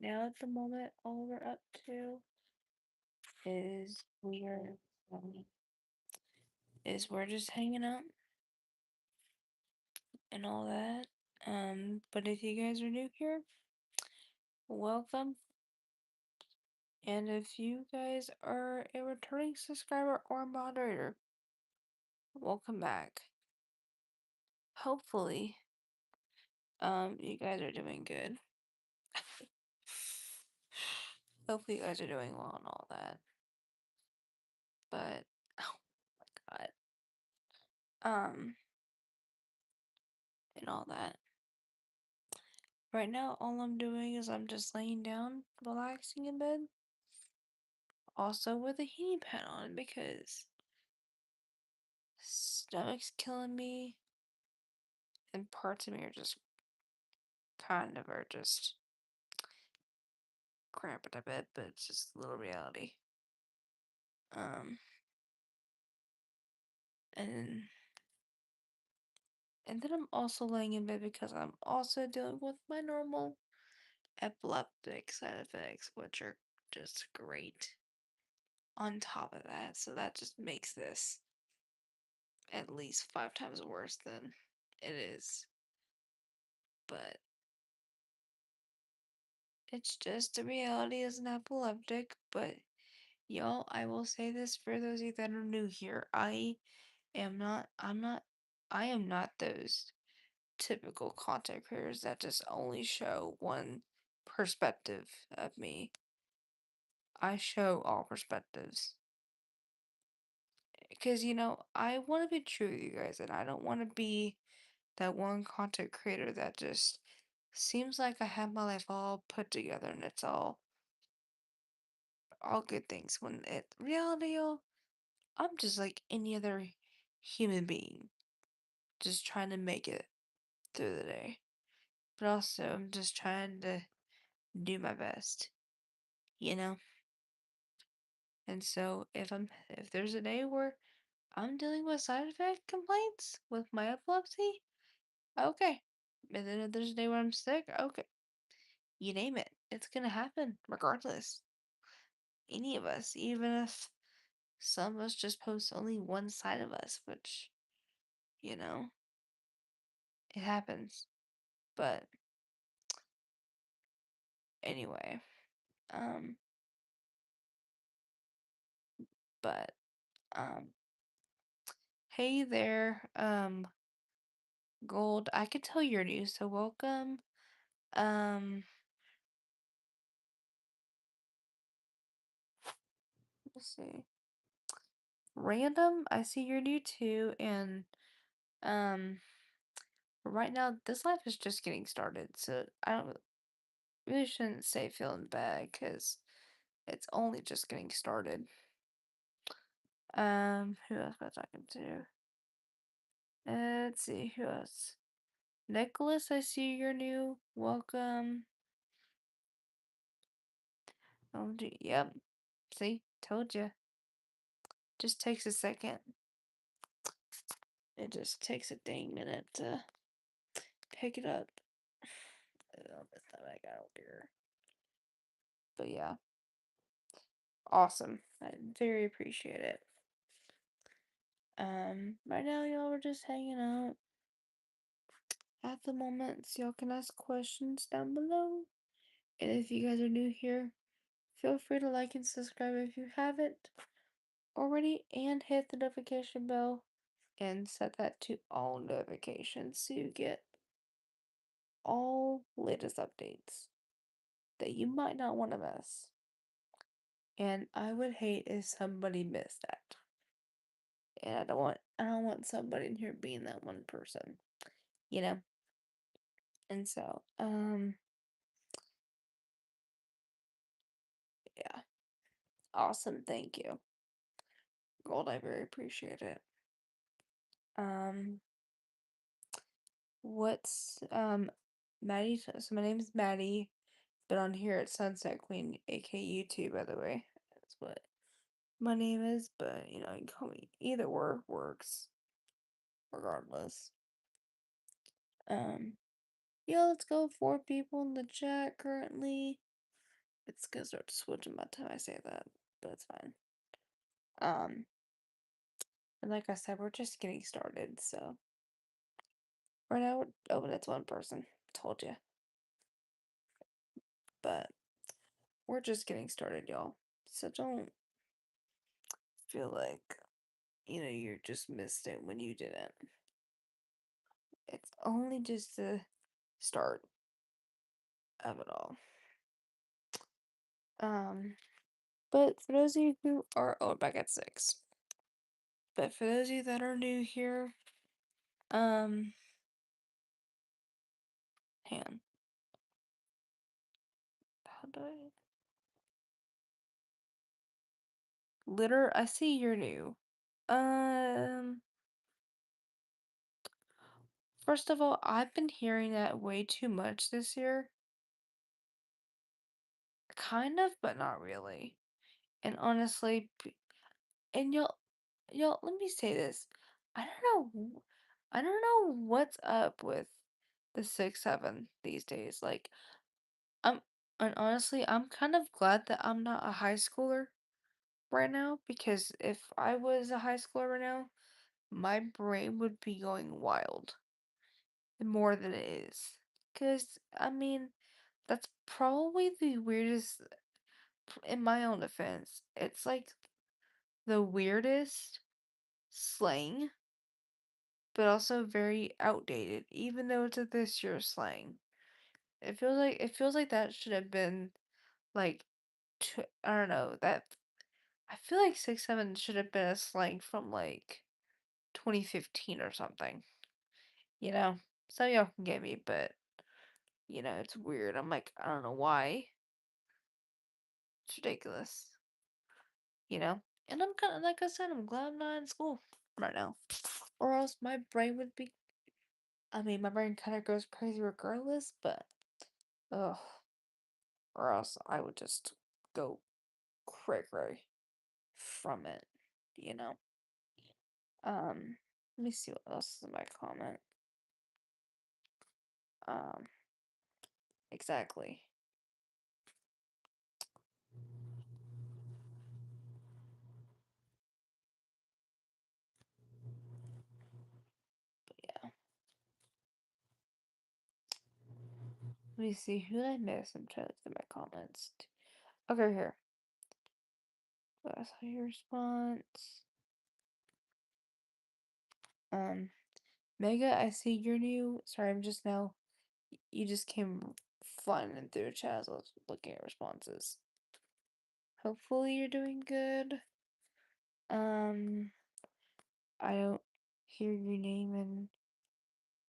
now at the moment, all we're up to is um, we're just hanging out and all that. But if you guys are new here, welcome. And if you guys are a returning subscriber or moderator, welcome back. Hopefully, you guys are doing good. Hopefully, you guys are doing well and all that. But oh my god, and all that. Right now, all I'm doing is I'm just laying down, relaxing in bed. Also with a heating pad on because stomach's killing me, and parts of me are just just cramping a bit, but it's just a little reality. Um, and and then I'm also laying in bed because I'm also dealing with my normal epileptic side effects, which are just great on top of that. So that just makes this at least 5 times worse than it is. But it's just a reality as an epileptic. But y'all, I will say this for those of you that are new here. Am not, I'm not, I am not those typical content creators that just only show one perspective of me. I show all perspectives. Because, I want to be true with you guys, and I don't want to be that one content creator that just seems like I have my life all put together and it's all good things. When it reality, y'all, I'm just like any other human being, just trying to make it through the day. But also, I'm just trying to do my best, you know? And so, if there's a day where I'm dealing with side effect complaints with my epilepsy, okay. And then if there's a day where I'm sick, okay. You name it, it's gonna happen regardless. Any of us, even if some of us just post only one side of us, which, you know, it happens. But anyway, um, but, um, hey there, Gold. I could tell you're new, so welcome. Um, let's see. Random, I see you're new too, and, um, right now, this life is just getting started, so I don't really shouldn't say feeling bad, because it's only just getting started. Who else was I talking to? Let's see, who else? Nicholas, I see you're new. Welcome. Oh, yep. See, told you. Just takes a second. It just takes a dang minute to pick it up. Oh, my stomach, I don't care. But yeah, awesome. I very appreciate it. Right now, y'all are just hanging out at the moment, so y'all can ask questions down below. And if you guys are new here, feel free to like and subscribe if you haven't already, and hit the notification bell and set that to all notifications so you get all latest updates that you might not want to miss. And I would hate if somebody missed that. And I don't want somebody in here being that one person, you know? And so, yeah. Awesome, thank you. Gold, I very appreciate it. Um, Maddie, so my name is Maddie, but on here it's Sunset Queen, aka YouTube, by the way. That's what my name is, but you can call me either works, regardless. Um, yeah, let's go. 4 people in the chat currently. It's gonna start switching by the time I say that, but it's fine. Um, and like I said, we're just getting started, so right now it's one person. Told you, but we're just getting started, y'all. So don't feel like you're just missed it when you didn't. It's only just the start of it all. Um, but for those of you who are back at 6. But for those of you that are new here, um, hang on. How do I? Litter, I see you're new. Um, first of all, I've been hearing that way too much this year. Kind of, but not really. And honestly, and y'all, let me say this. I don't know, I don't know what's up with the 6-7 these days. Like, I'm, and honestly, I'm kind of glad that I'm not a high schooler right now because if I was a high schooler right now, my brain would be going wild more than it is. Because, I mean, that's probably the weirdest, in my own defense, it's like the weirdest slang, but also very outdated, even though it's a this year's slang. It feels like that should have been like, I don't know, that I feel like 6-7 should have been a slang from like 2015 or something. You know, some of y'all can get me, but it's weird. I'm like, I don't know why. It's ridiculous. You know, and I'm kind of like I said, I'm glad I'm not in school right now, or else my brain would be. I mean, my brain kind of goes crazy regardless, but ugh, or else I would just go cray cray from it. You know. Let me see what else is in my comment. Um, exactly. Yeah. Let me see. Who did I miss? I'm trying to look at my comments. Okay, here. I saw your response. Um, Mega, I see you're new. Sorry, I'm just now. You just came flying in through the chat as I was looking at responses. Hopefully you're doing good. Um, I don't hear your name in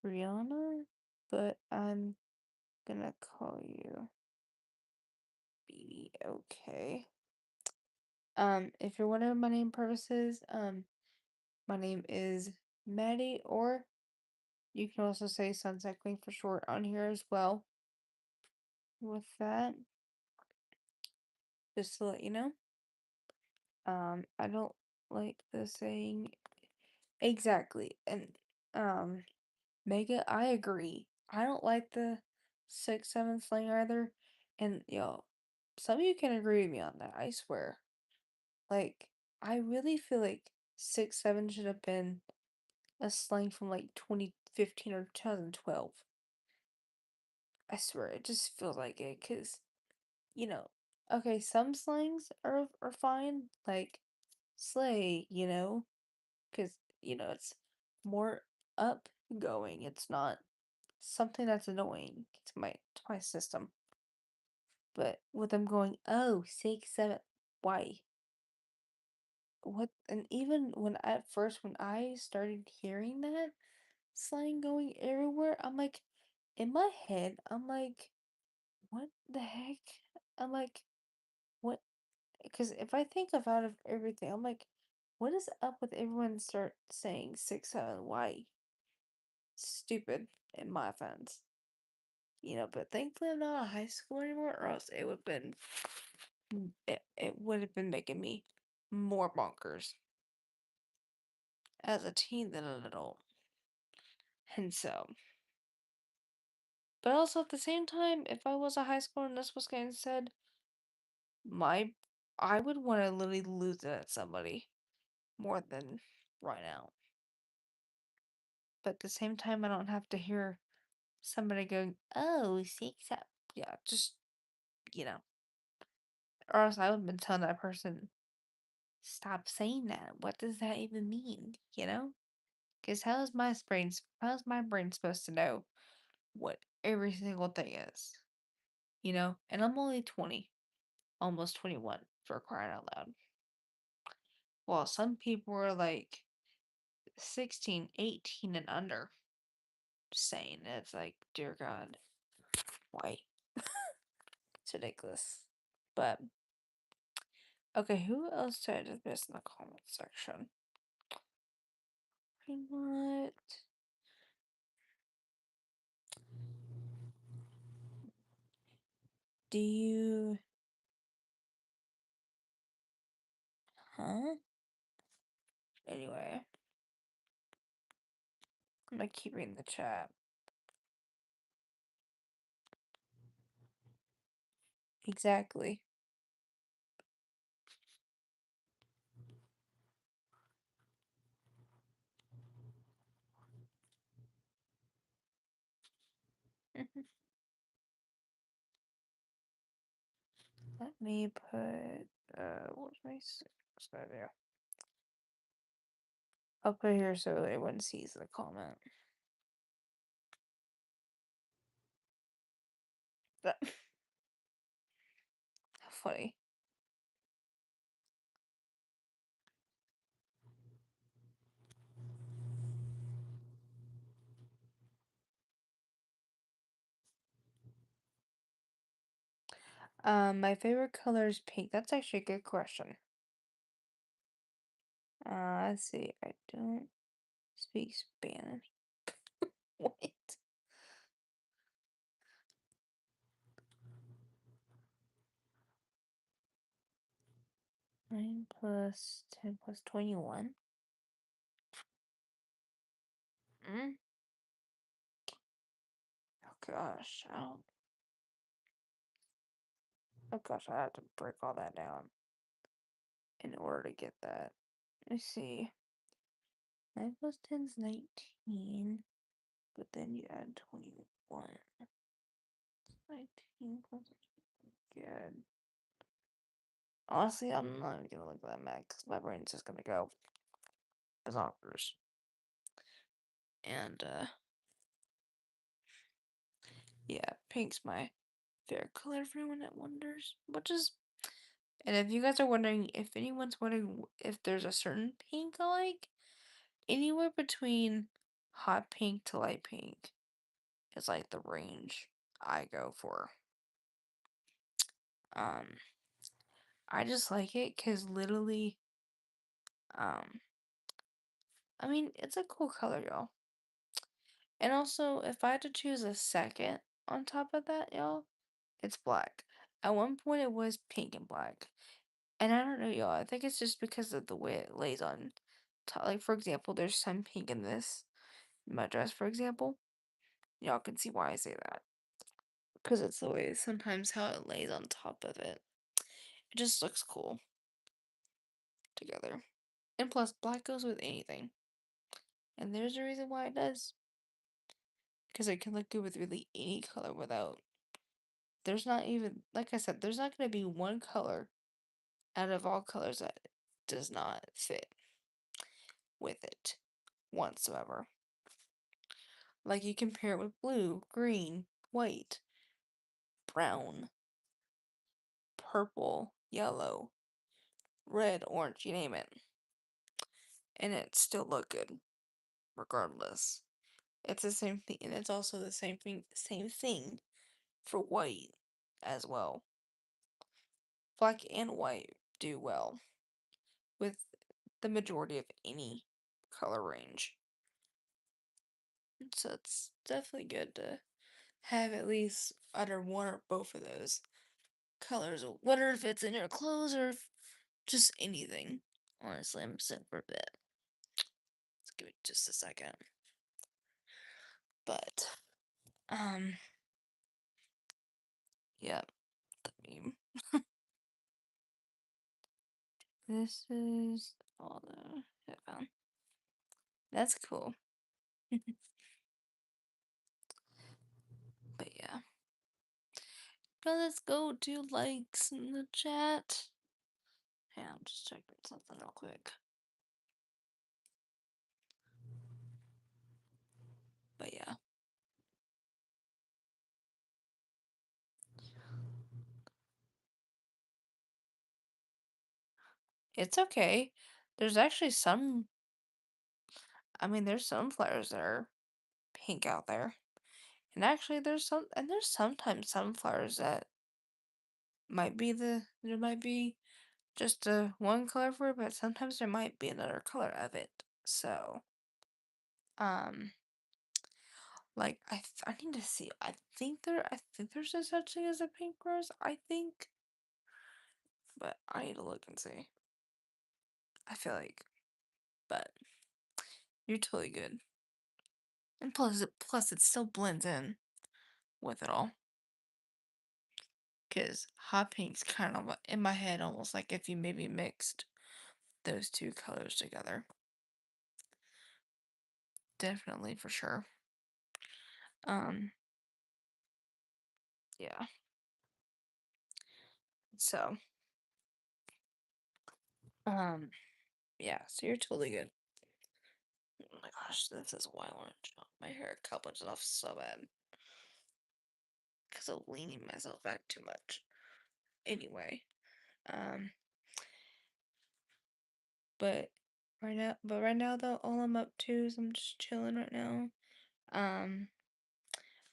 Rihanna, but I'm gonna call you B. Okay. If you're wondering my name purposes, my name is Maddie, or you can also say Sunset Queen for short on here as well. With that, just to let you know, I don't like the saying exactly, and um, Mega, I agree. I don't like the 6-7 slang either, and some of you can agree with me on that. I swear. Like, I really feel like 6-7 should have been a slang from like 2015 or 2012. I swear, it just feels like it, cause you know, okay, some slangs are fine, like slay, cause it's more upgoing. It's not something that's annoying to my system. But with them going, oh, 6-7, why? What? And even when I started hearing that slang going everywhere, I'm like, in my head, I'm like, what the heck? I'm like, what? Because if I think about it, everything, I'm like, what is up with everyone start saying 6-7? Why? Stupid, in my offense. But thankfully I'm not a high school anymore, or else it would have been making me more bonkers as a teen than an adult. And so, but also at the same time, if I was a high schooler and this was getting said, my I would want to literally lose it at somebody more than right now. But at the same time, I don't have to hear somebody going, "Oh, six up." Yeah, just you know, or else I would have been telling that person, "Stop saying that. What does that even mean?" You know? Because how's my brain supposed to know what every single thing is? You know? And I'm only 20, almost 21 for crying out loud. While some people are like 16, 18, and under. Just saying, it's like, dear God, why? It's ridiculous. But okay, who else said this in the comment section? What? Do you? Huh? Anyway, I'm gonna keep reading the chat. Exactly. Let me put. What's my idea? I'll put it here so everyone sees the comment. That funny. My favorite color is pink. That's actually a good question. Let's see. I don't speak Spanish. What? 9 plus 10 plus 21? Mm? Oh gosh, I don't. Oh gosh, I have to break all that down in order to get that. Let's see. 9 plus 10 is 19, but then you add 21. 19 plus. Good. Honestly, I'm not even gonna look at that math because my brain's just gonna go bonkers. And, yeah, pink's my favorite color for anyone that wonders. Which is, and if you guys are wondering, if anyone's wondering if there's a certain pink I like, anywhere between hot pink to light pink is like the range I go for. Um, I just like it because literally, um, I mean, it's a cool color, y'all. And also, if I had to choose a second on top of that, y'all, it's black. At one point, it was pink and black. And I don't know, y'all. I think it's just because of the way it lays on top. Like, for example, there's some pink in this. In my dress, for example. Y'all can see why I say that. Because it's the way sometimes how it lays on top of it. It just looks cool together. And plus, black goes with anything. And there's a reason why it does. Because it can look good with really any color without. There's not even, like I said, there's not going to be one color out of all colors that does not fit with it whatsoever. Like you compare it with blue, green, white, brown, purple, yellow, red, orange, you name it. And it still look good regardless. It's the same thing, and it's also the same thing for white as well. Black and white do well with the majority of any color range. So it's definitely good to have at least either one or both of those colors, whether if it's in your clothes or just anything. Honestly, I'm sitting for a bit. Let's give it just a second. But, yeah, the meme. This is all the headphone. That's cool. But yeah. But let's go do likes in the chat. Yeah, I'm just checking something real quick. But yeah. It's okay. There's actually some, I mean, there's some flowers that are pink out there. And actually, there's sometimes sunflowers that there might be just a one color for it, but sometimes there might be another color of it. So, um, like I need to see. I think there's a such thing as a pink rose. I think, but I need to look and see. I feel like, but you're totally good. And plus it still blends in with it all. Cause hot pink's kind of in my head almost like if you maybe mixed those two colors together. Definitely for sure. Um, yeah. So, um, yeah, so you're totally good. Oh my gosh, this is wild orange. Oh, my hair comes off so bad. Because of leaning myself back too much. Anyway, um, but right now though, all I'm up to is I'm just chilling right now. Um,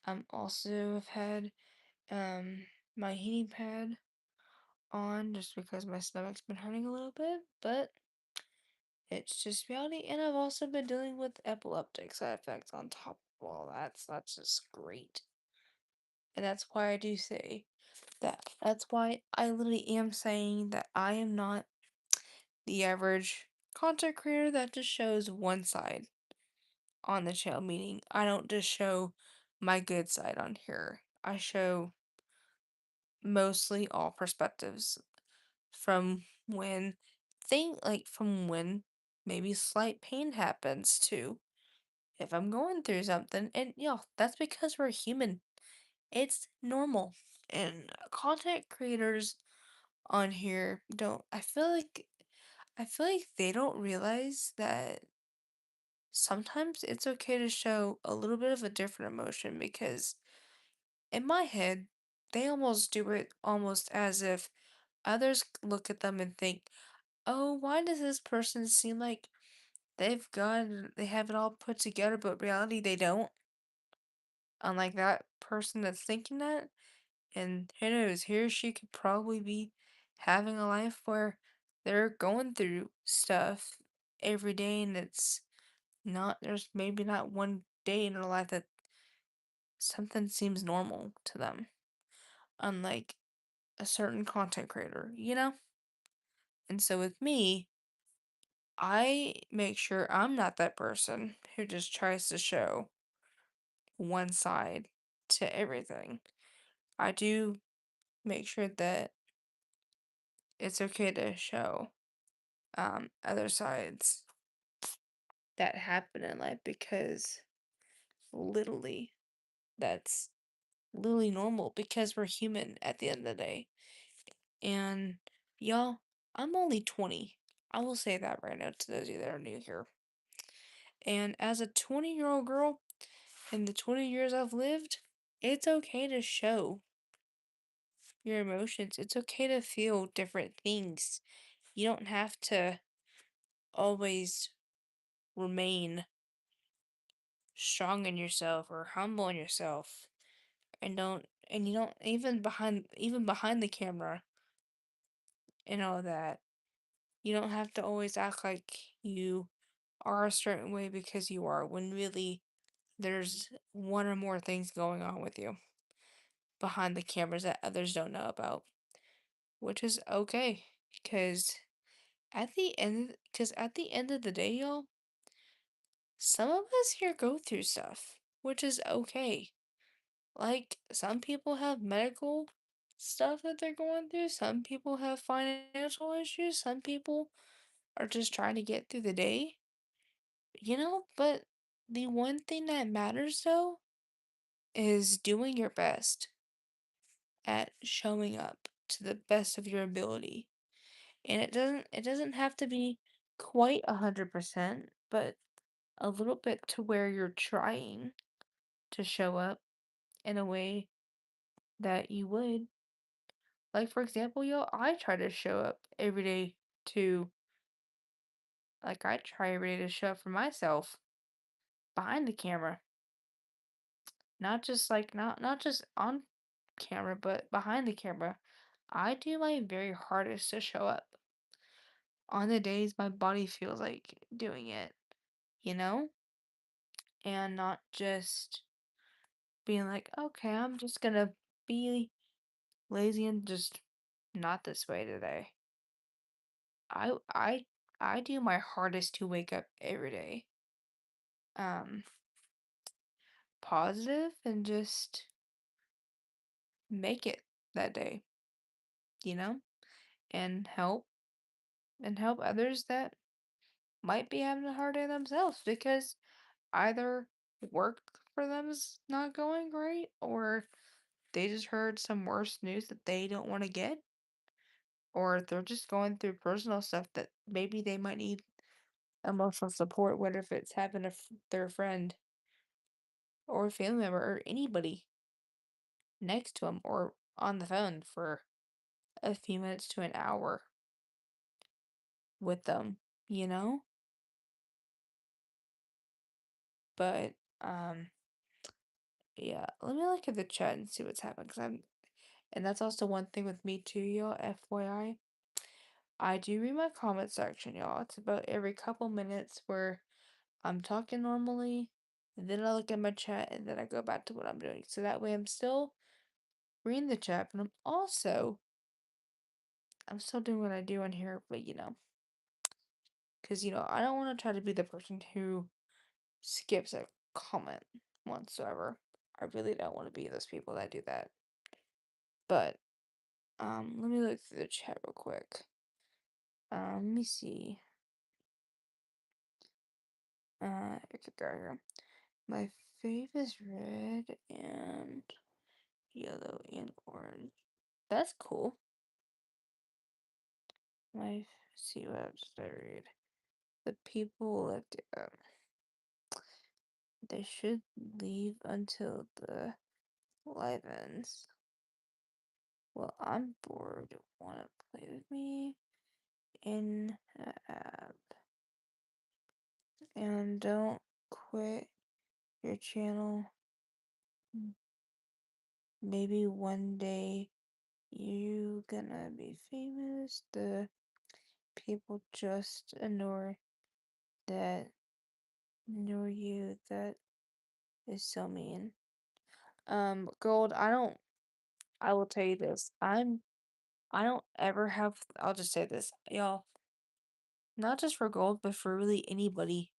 I'm also have had my heating pad on just because my stomach's been hurting a little bit, but it's just reality. And I've also been dealing with epileptic side effects on top of all that. So that's just great. And that's why I do say that. That's why I literally am saying that I am not the average content creator that just shows one side on the channel, meaning I don't just show my good side on here. I show mostly all perspectives from from when maybe slight pain happens to if I'm going through something. And that's because we're human. It's normal. And content creators on here don't I feel like they don't realize that sometimes it's okay to show a little bit of a different emotion because in my head they almost do it almost as if others look at them and think, "Oh, why does this person seem like they have it all put together, but reality they don't?" Unlike that person that's thinking that, and who knows, he or she could probably be having a life where they're going through stuff every day, and there's maybe not one day in their life that something seems normal to them, unlike a certain content creator, you know? And so with me, I make sure I'm not that person who just tries to show one side to everything. I do make sure that it's okay to show other sides that happen in life because literally that's literally normal because we're human at the end of the day. And y'all, I'm only 20. I will say that right now to those of you that are new here. And as a 20-year-old girl, in the 20 years I've lived, it's okay to show your emotions. It's okay to feel different things. You don't have to always remain strong in yourself or humble in yourself and you don't even behind the camera and all that. You don't have to always act like you are a certain way because you are when really there's one or more things going on with you behind the cameras that others don't know about, which is okay because at the end of the day, y'all, some of us here go through stuff, which is okay. Like some people have medical stuff that they're going through. Some people have financial issues. Some people are just trying to get through the day, but the one thing that matters though is doing your best at showing up to the best of your ability. And it doesn't have to be quite 100%, but a little bit to where you're trying to show up in a way that you would. Like for example, I try to show up every day to I try every day to show up for myself behind the camera. Not just not just on camera, but behind the camera. I do my very hardest to show up on the days my body feels like doing it, you know? And not just being like, okay, I'm just gonna be lazy and just not this way today. I I I do my hardest to wake up every day. Um, Positive and just make it that day, you know? And help others that might be having a hard day themselves because either work for them is not going great or they just heard some worse news that they don't want to get or they're just going through personal stuff that maybe they might need emotional support, whether if it's having their friend or family member or anybody next to them or on the phone for a few minutes to an hour with them, you know? But yeah, let me look at the chat and see what's happening because and that's also one thing with me too, y'all, FYI. I do read my comment section, y'all. It's about every couple minutes where I'm talking normally, and then I look at my chat, and then I go back to what I'm doing. So that way I'm still reading the chat, but I'm still doing what I do on here, but because I don't want to try to be the person who skips a comment whatsoever. I really don't want to be those people that do that. But let me look through the chat real quick. Let me see. It's a guy here. My fave is red and yellow and orange. That's cool. See what else did I read? The people left. They should leave until the live ends. Well, I'm bored. Wanna play with me in the app? And don't quit your channel. Maybe one day you gonna be famous. The people just that ignore you. That is so mean. Gold, I will tell you this. I don't ever have, I'll just say this, y'all, not just for Gold, but for really anybody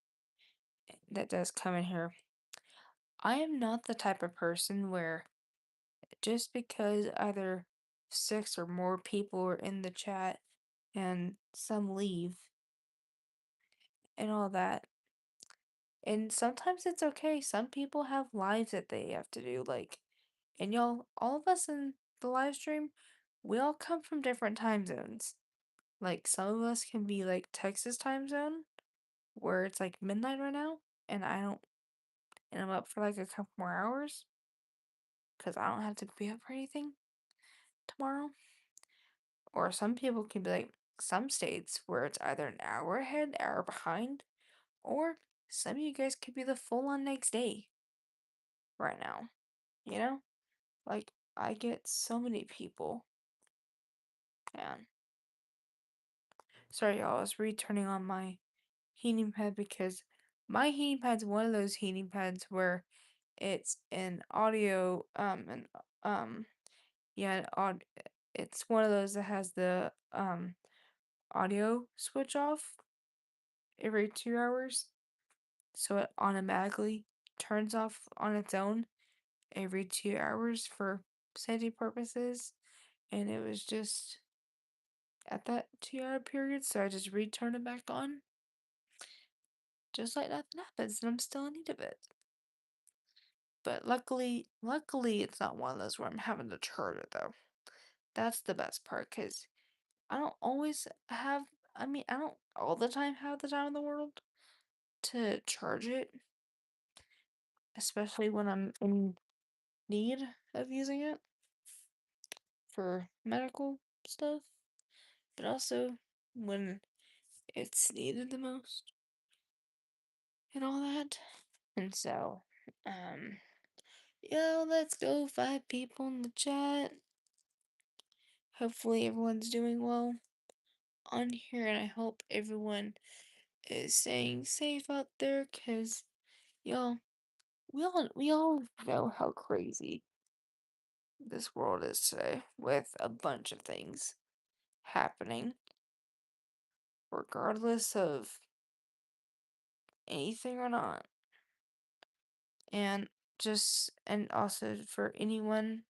that does come in here. I am not the type of person where just because either six or more people are in the chat and some leave and all that. And sometimes it's okay. Some people have lives that they have to do. And y'all, all of us in the live stream, we all come from different time zones. Like, some of us can be like Texas time zone, where it's like midnight right now, and I'm up for like a couple more hours, because I don't have to be up for anything tomorrow. Or some people can be like some states where it's either an hour ahead, hour behind, or some of you guys could be the full on next day right now. You know? Like, I get so many people. Man. Sorry, y'all. I was returning on my heating pad because my heating pad's one of those heating pads where it's an audio, yeah, it's one of those that has the, audio switch off every 2 hours. So it automatically turns off on its own every 2 hours for safety purposes. and it was just at that 2 hour period, so I just returned it back on. Just like nothing happens, and I'm still in need of it. But luckily, it's not one of those where I'm having to charge it though. That's the best part, cause I don't always have. I mean, I don't all the time have the time in the world to charge it, especially when I'm in need of using it for medical stuff, but also when it's needed the most and all that. And so, um, let's go 5 people in the chat. Hopefully everyone's doing well on here, and I hope everyone is staying safe out there, cause y'all, we all know how crazy this world is today with a bunch of things happening, regardless of anything or not. And also for anyone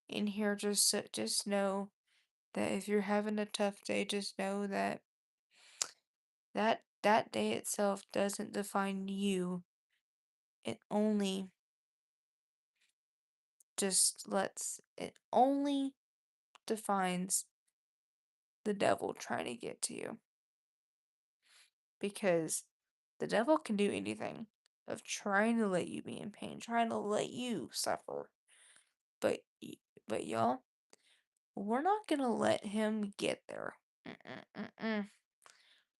in here, just know that if you're having a tough day, just know that that day itself doesn't define you. It only it only defines the devil trying to get to you, because the devil can do anything of trying to let you be in pain, trying to let you suffer. But but y'all, we're not gonna let him get there. Mm-mm-mm-mm.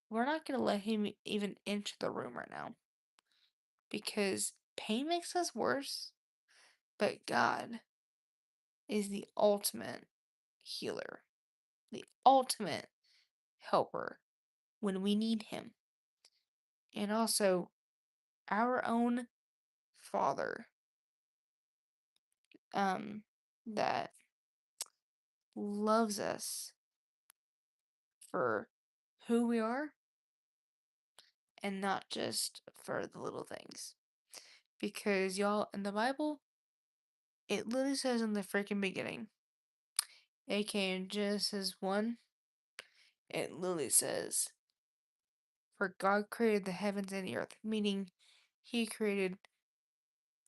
We're not gonna let him even enter the room right now, because pain makes us worse, but God is the ultimate healer, the ultimate helper when we need him. And also our own Father, that loves us for who we are and not just for the little things. Because y'all, in the Bible, it literally says in the freaking beginning, aka in Genesis 1, it literally says, for God created the heavens and the earth, meaning he created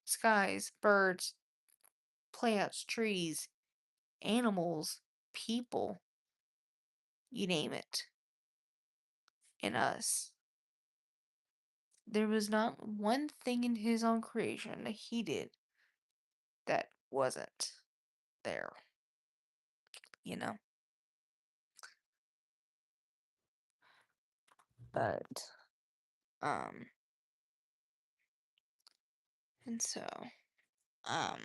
skies, birds, plants, trees, animals, people, you name it, and us. There was not one thing in his own creation that he did that wasn't there, you know? But, um, and so, um,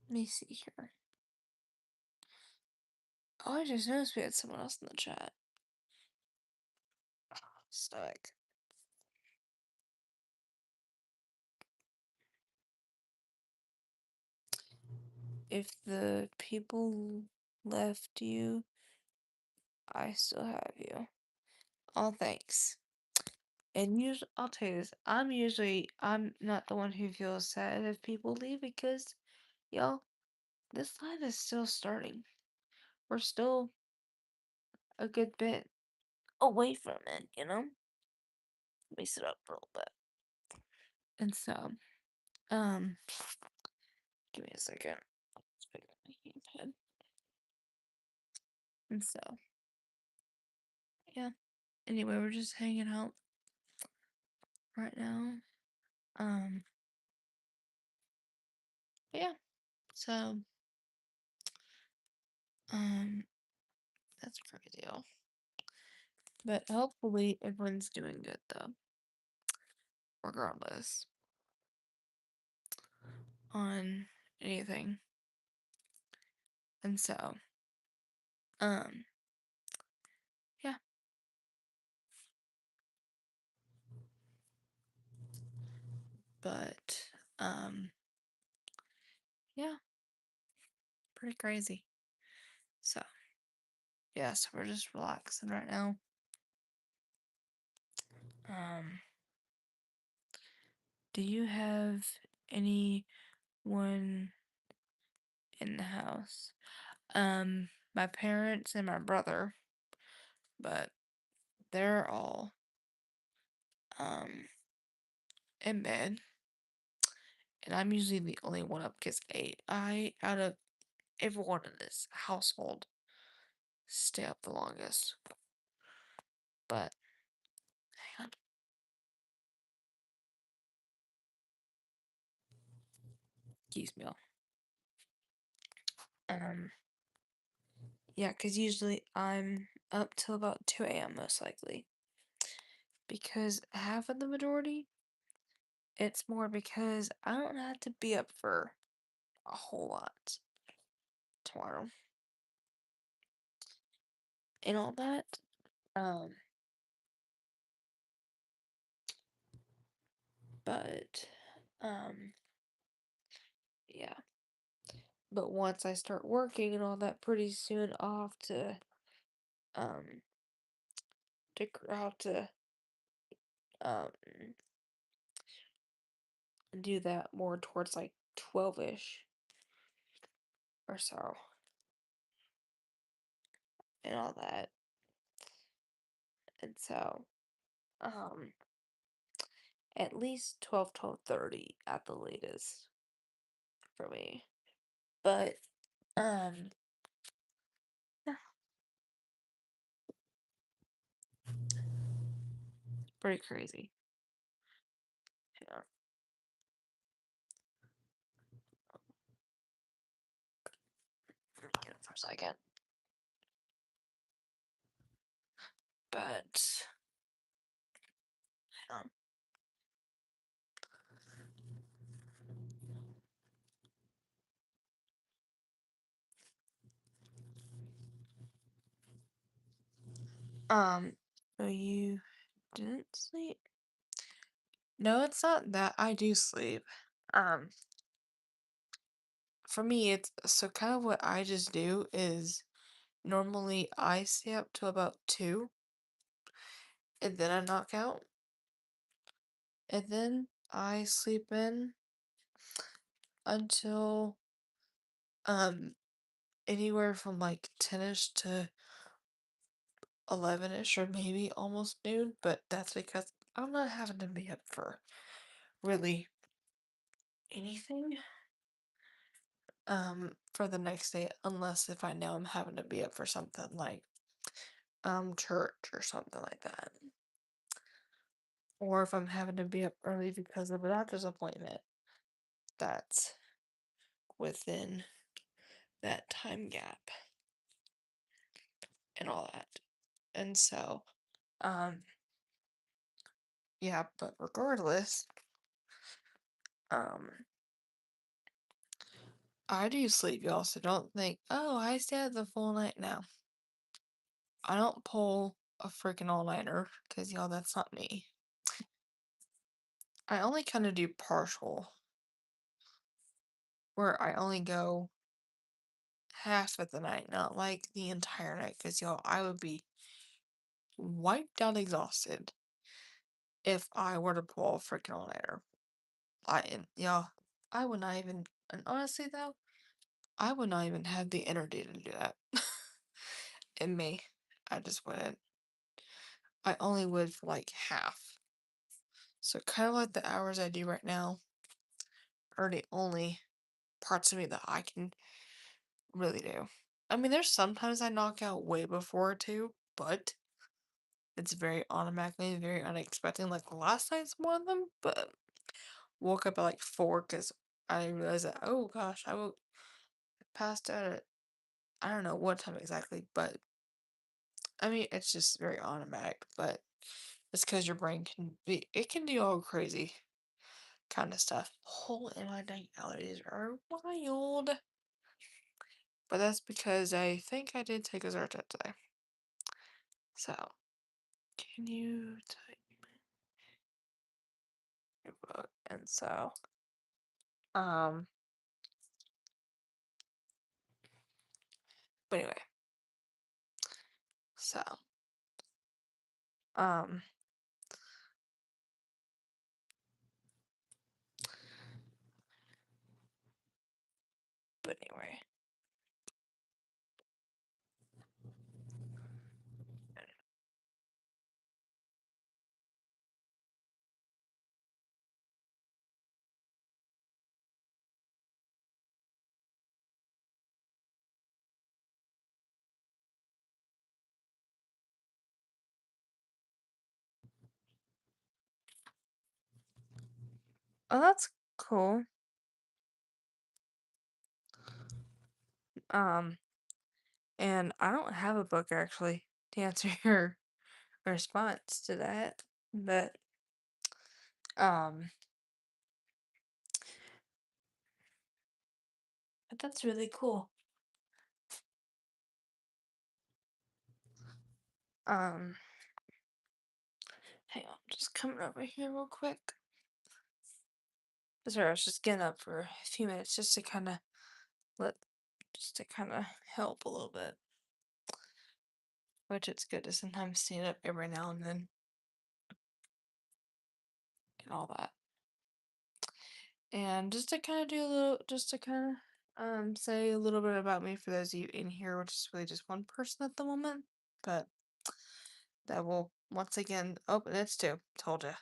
let me see here. Oh, I just noticed we had someone else in the chat. Stomach. If the people left you, I still have you. Oh, thanks. And I'll tell you this, I'm not the one who feels sad if people leave, because, y'all, this life is still starting. We're still a good bit away from it, you know? Let me sit up for a little bit. And so, um, give me a second. Let's pick up my gamepad. And so, yeah. Anyway, we're just hanging out right now. Um, yeah. So, um, that's crazy, y'all. But hopefully everyone's doing good though, regardless on anything. And so, um, yeah. But, yeah, pretty crazy. So, yeah, so we're just relaxing right now. Do you have anyone in the house. My parents and my brother, but they're all um in bed, and I'm usually the only one up because I out of everyone in this household stay up the longest. But hang on, excuse me. Um, yeah, because usually I'm up till about 2 a.m. most likely. Because half of the majority, it's more because I don't have to be up for a whole lot tomorrow and all that. Um, but um, yeah. But once I start working and all that, pretty soon I'll um have to um do that more towards like 12ish or so and all that. And so at least 12:30 at the latest for me. But um yeah, pretty crazy. Yeah. Get it for a second. But um, um so you didn't sleep? No, it's not that I do sleep. Um for me it's so kind of what I just do is normally I stay up till about 2 and then I knock out and then I sleep in until um anywhere from like 10ish to 11ish or maybe almost noon, but that's because I'm not having to be up for really anything for the next day unless if I know I'm having to be up for something like church or something like that. Or if I'm having to be up early because of a doctor's appointment that's within that time gap and all that. And so, um, yeah, but regardless, um, I do sleep, y'all, so don't think, oh, I stay up the full night now. I don't pull a freaking all-nighter, because, y'all, that's not me. I only kind of do partial, where I only go half of the night, not like the entire night, because, y'all, I would be wiped out exhausted if I were to pull a freaking all-nighter. Y'all, I would not even, and honestly, though, I would not even have the energy to do that. In me. I just wouldn't. I only would for like half. So kind of like the hours I do right now are the only parts of me that I can really do. I mean, there's sometimes I knock out way before too, but it's very automatically, very unexpected. Like last night's one of them, but woke up at like 4 because I realized that, oh gosh, passed out at, I don't know what time exactly, but I mean, it's just very automatic, but it's because your brain it can do all crazy kind of stuff. Whole and my night allergies are wild. But that's because I think I did take a Zyrtec today. So, can you type your book? And so, um, but anyway, so, um, anyway. Oh, that's cool. Um, and I don't have a book actually to answer your response to that, but um, but that's really cool. Um, hang on, just coming over here real quick. Sorry, I was just getting up for a few minutes just to kind of let, just to kind of help a little bit, which it's good to sometimes stand up every now and then and all that. And just to kind of do a little, just to kind of say a little bit about me for those of you in here, which is really just one person at the moment, but that will once again. Oh, and it's two. Told you.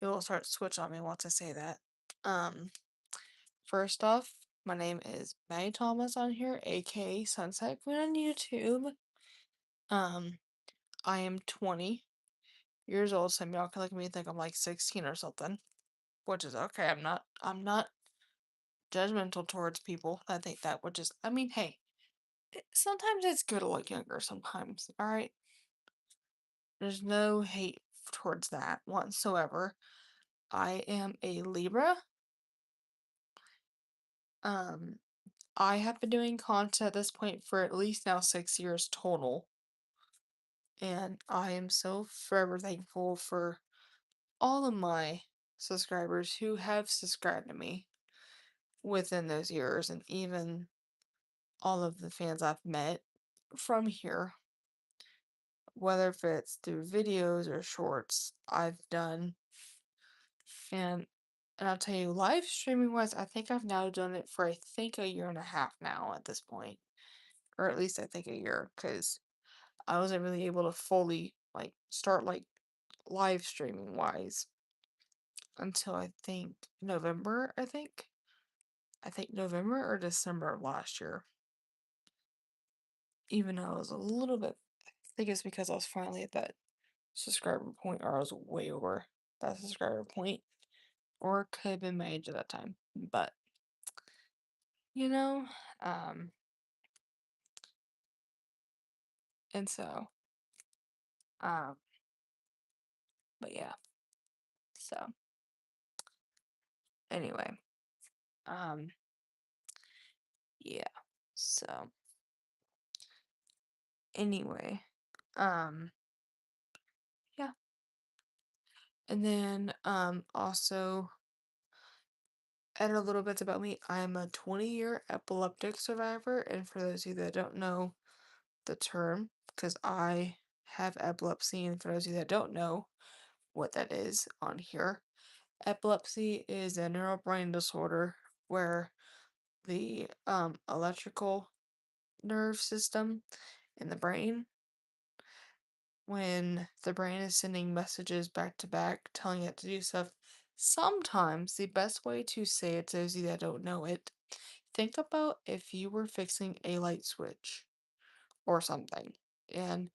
It will start to switch on me once I say that. Um, First off, my name is Maddie Thomas on here, aka Sunset Queen on YouTube. Um, I am 20 years old. Some of y'all can look at me and think I'm like 16 or something, which is okay. I'm not judgmental towards people. I think that would just. I mean, hey, sometimes it's good to look younger. Sometimes, all right. There's no hate towards that whatsoever. I am a Libra. Um, I have been doing content at this point for at least now 6 years total. And I am so forever thankful for all of my subscribers who have subscribed to me within those years, and even all of the fans I've met from here, whether if it's through videos or shorts I've done. And I'll tell you, live streaming wise, I think I've now done it for I think a year and a half now at this point, or at least I think a year, because I wasn't really able to fully like start like live streaming wise until I think November, I think November or December of last year. Even though I was a little bit, I think it's because I was finally at that subscriber point, or I was way over that subscriber point, or it could have been my age at that time. But you know, um, and so, um, but yeah, so anyway, um, yeah, so anyway, um, yeah, and then also add a little bit about me. I'm a 20-year epileptic survivor, and for those of you that don't know the term, because I have epilepsy, and for those of you that don't know what that is on here, epilepsy is a neural brain disorder where the electrical nerve system in the brain, when the brain is sending messages back to back telling it to do stuff, sometimes the best way to say it to those of you that don't know it, think about if you were fixing a light switch or something, and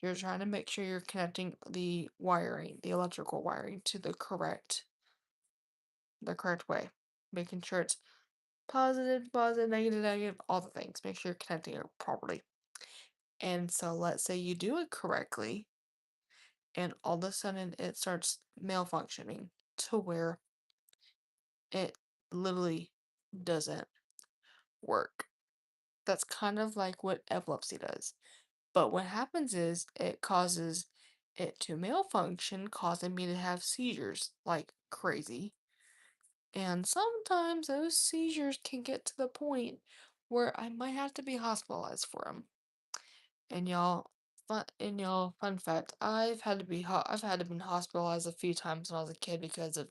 you're trying to make sure you're connecting the wiring, the electrical wiring, to the correct way, making sure it's positive, positive, negative, negative, all the things. Make sure you're connecting it properly. And so let's say you do it correctly, and all of a sudden it starts malfunctioning to where it literally doesn't work. That's kind of like what epilepsy does. But what happens is it causes it to malfunction, causing me to have seizures like crazy. And sometimes those seizures can get to the point where I might have to be hospitalized for them. And y'all, fun fact, I've had to be hospitalized a few times when I was a kid because of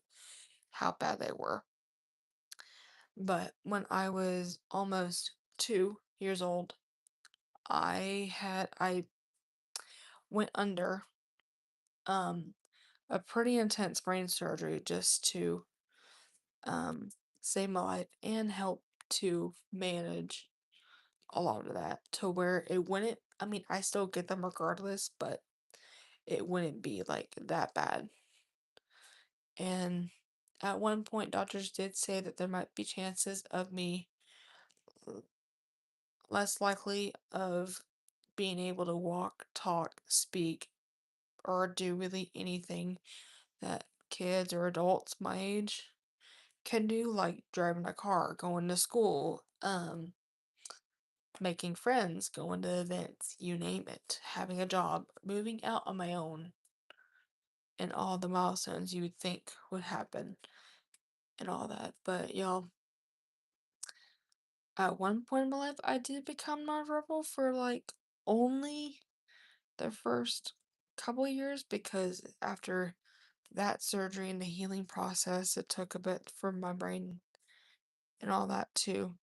how bad they were. But when I was almost 2 years old, I went under um a pretty intense brain surgery just to um save my life and help to manage a lot of that to where it wouldn't, I mean, I still get them regardless, but it wouldn't be like that bad. And at one point, doctors did say that there might be chances of me less likely of being able to walk, talk, speak, or do really anything that kids or adults my age can do, like driving a car, going to school, making friends, going to events, you name it, having a job, moving out on my own, and all the milestones you would think would happen and all that. But y'all, at one point in my life, I did become nonverbal for like only the first couple years because after that surgery and the healing process, it took a bit for my brain and all that to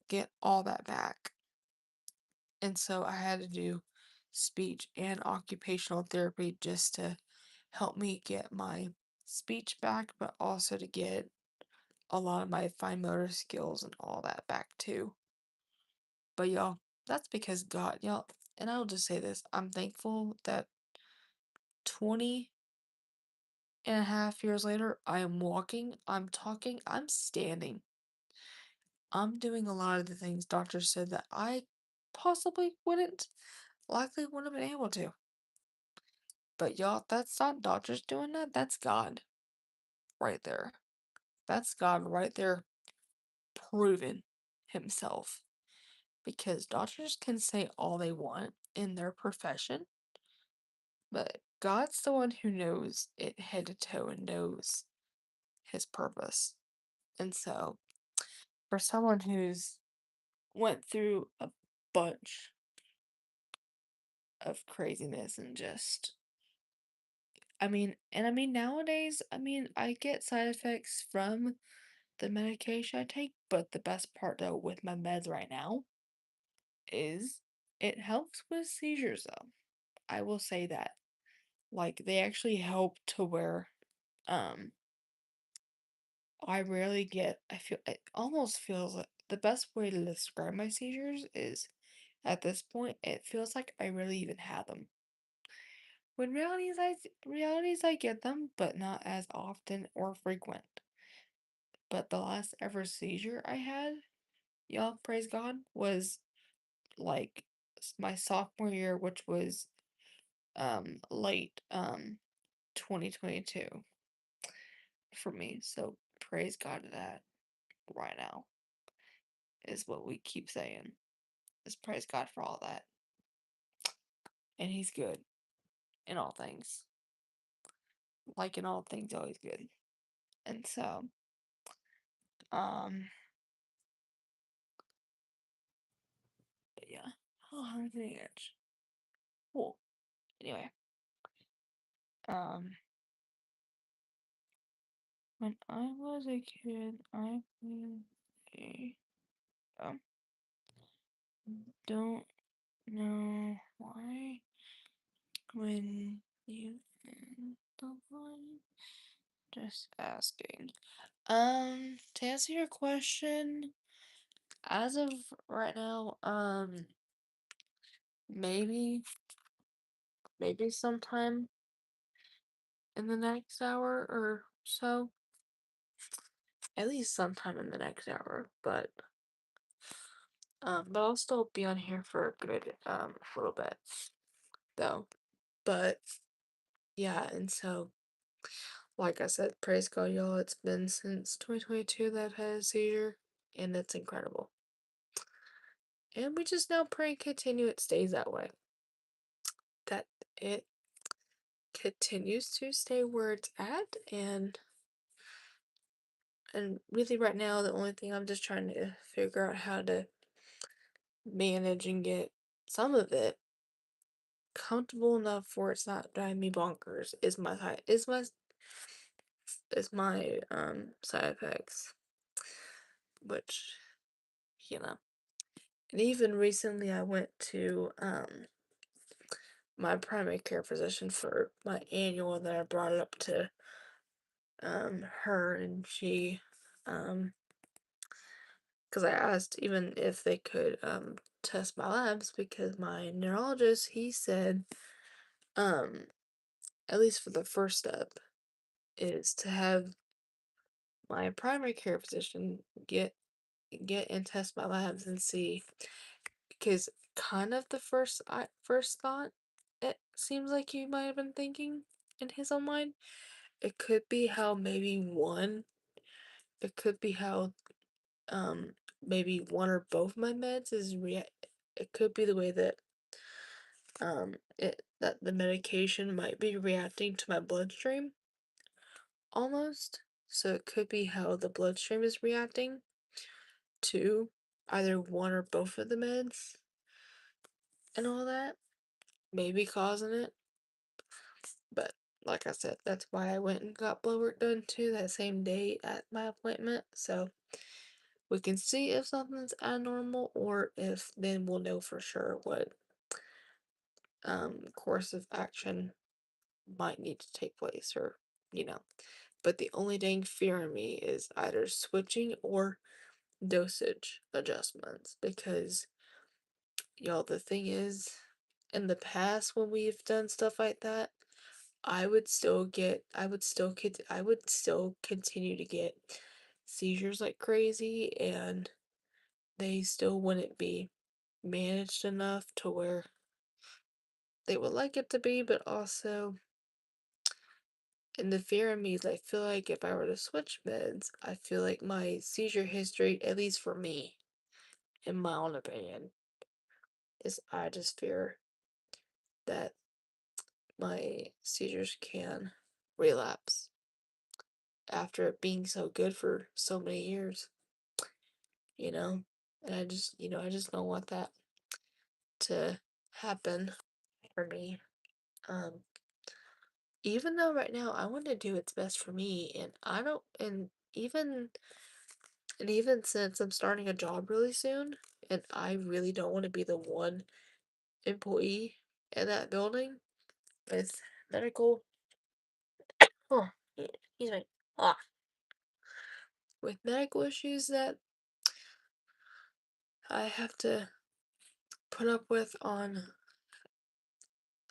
get all that back. And so I had to do speech and occupational therapy just to help me get my speech back, but also to get a lot of my fine motor skills and all that back too. But y'all, that's because God, y'all, and I'll just say this, I'm thankful that 20 and a half years later, I am walking, I'm talking, I'm standing. I'm doing a lot of the things doctors said that I possibly wouldn't, likely wouldn't have been able to. But y'all, that's not doctors doing that, that's God right there. That's God right there proving himself. Because doctors can say all they want in their profession, but God's the one who knows it head to toe and knows his purpose. And so, for someone who's went through a bunch of craziness and just, I mean nowadays, I mean I get side effects from the medication I take, but the best part though with my meds right now is it helps with seizures though. I will say that. Like they actually help to where um I rarely get, I feel it almost feels like the best way to describe my seizures is at this point it feels like I really even had them. When realities I get them, but not as often or frequent. But the last ever seizure I had, y'all, praise God, was like my sophomore year, which was late 2022 for me. So praise God to that right now is what we keep saying. Is praise God for all that. And he's good in all things. Like in all things always good. And so but yeah. Oh, everything itch. Cool. Anyway. Um when I was a kid I played a um don't know why when you in the line. Just asking. To answer your question, as of right now, maybe, maybe sometime in the next hour or so. At least sometime in the next hour, but I'll still be on here for a good, little bit, though. But, yeah, and so, like I said, praise God, y'all, it's been since 2022 that I've had a seizure, and it's incredible. And we just now pray and continue it stays that way. That it continues to stay where it's at, and really right now the only thing I'm just trying to figure out how to manage and get some of it comfortable enough where it's not driving me bonkers is my side effects. which, you know. And even recently I went to my primary care physician for my annual, and then I brought it up to her, and she because I asked even if they could test my labs, because my neurologist, he said um at least for the first step is to have my primary care physician get and test my labs and see, because kind of the first thought, it seems like he might have been thinking in his own mind, it could be how maybe one it could be how um maybe one or both my meds is it could be the way that that the medication might be reacting to my bloodstream almost. So it could be how the bloodstream is reacting to either one or both of the meds and all that, maybe causing it. But like I said, that's why I went and got blood work done too that same day at my appointment. So we can see if something's abnormal, or if then we'll know for sure what course of action might need to take place, or you know. But the only dang fear in me is either switching or dosage adjustments, because y'all, the thing is, in the past when we've done stuff like that, I would still continue to get seizures like crazy, and they still wouldn't be managed enough to where they would like it to be. But also, in the fear in me is, I feel like if I were to switch meds, I feel like my seizure history, at least for me, in my own opinion, is I just fear that my seizures can relapse after it being so good for so many years, you know? And I just don't want that to happen for me. Um, Even though right now I want to do what's best for me, and I don't, and even since I'm starting a job really soon, and I really don't want to be the one employee in that building with medical, oh, excuse me, ah, with medical issues that I have to put up with on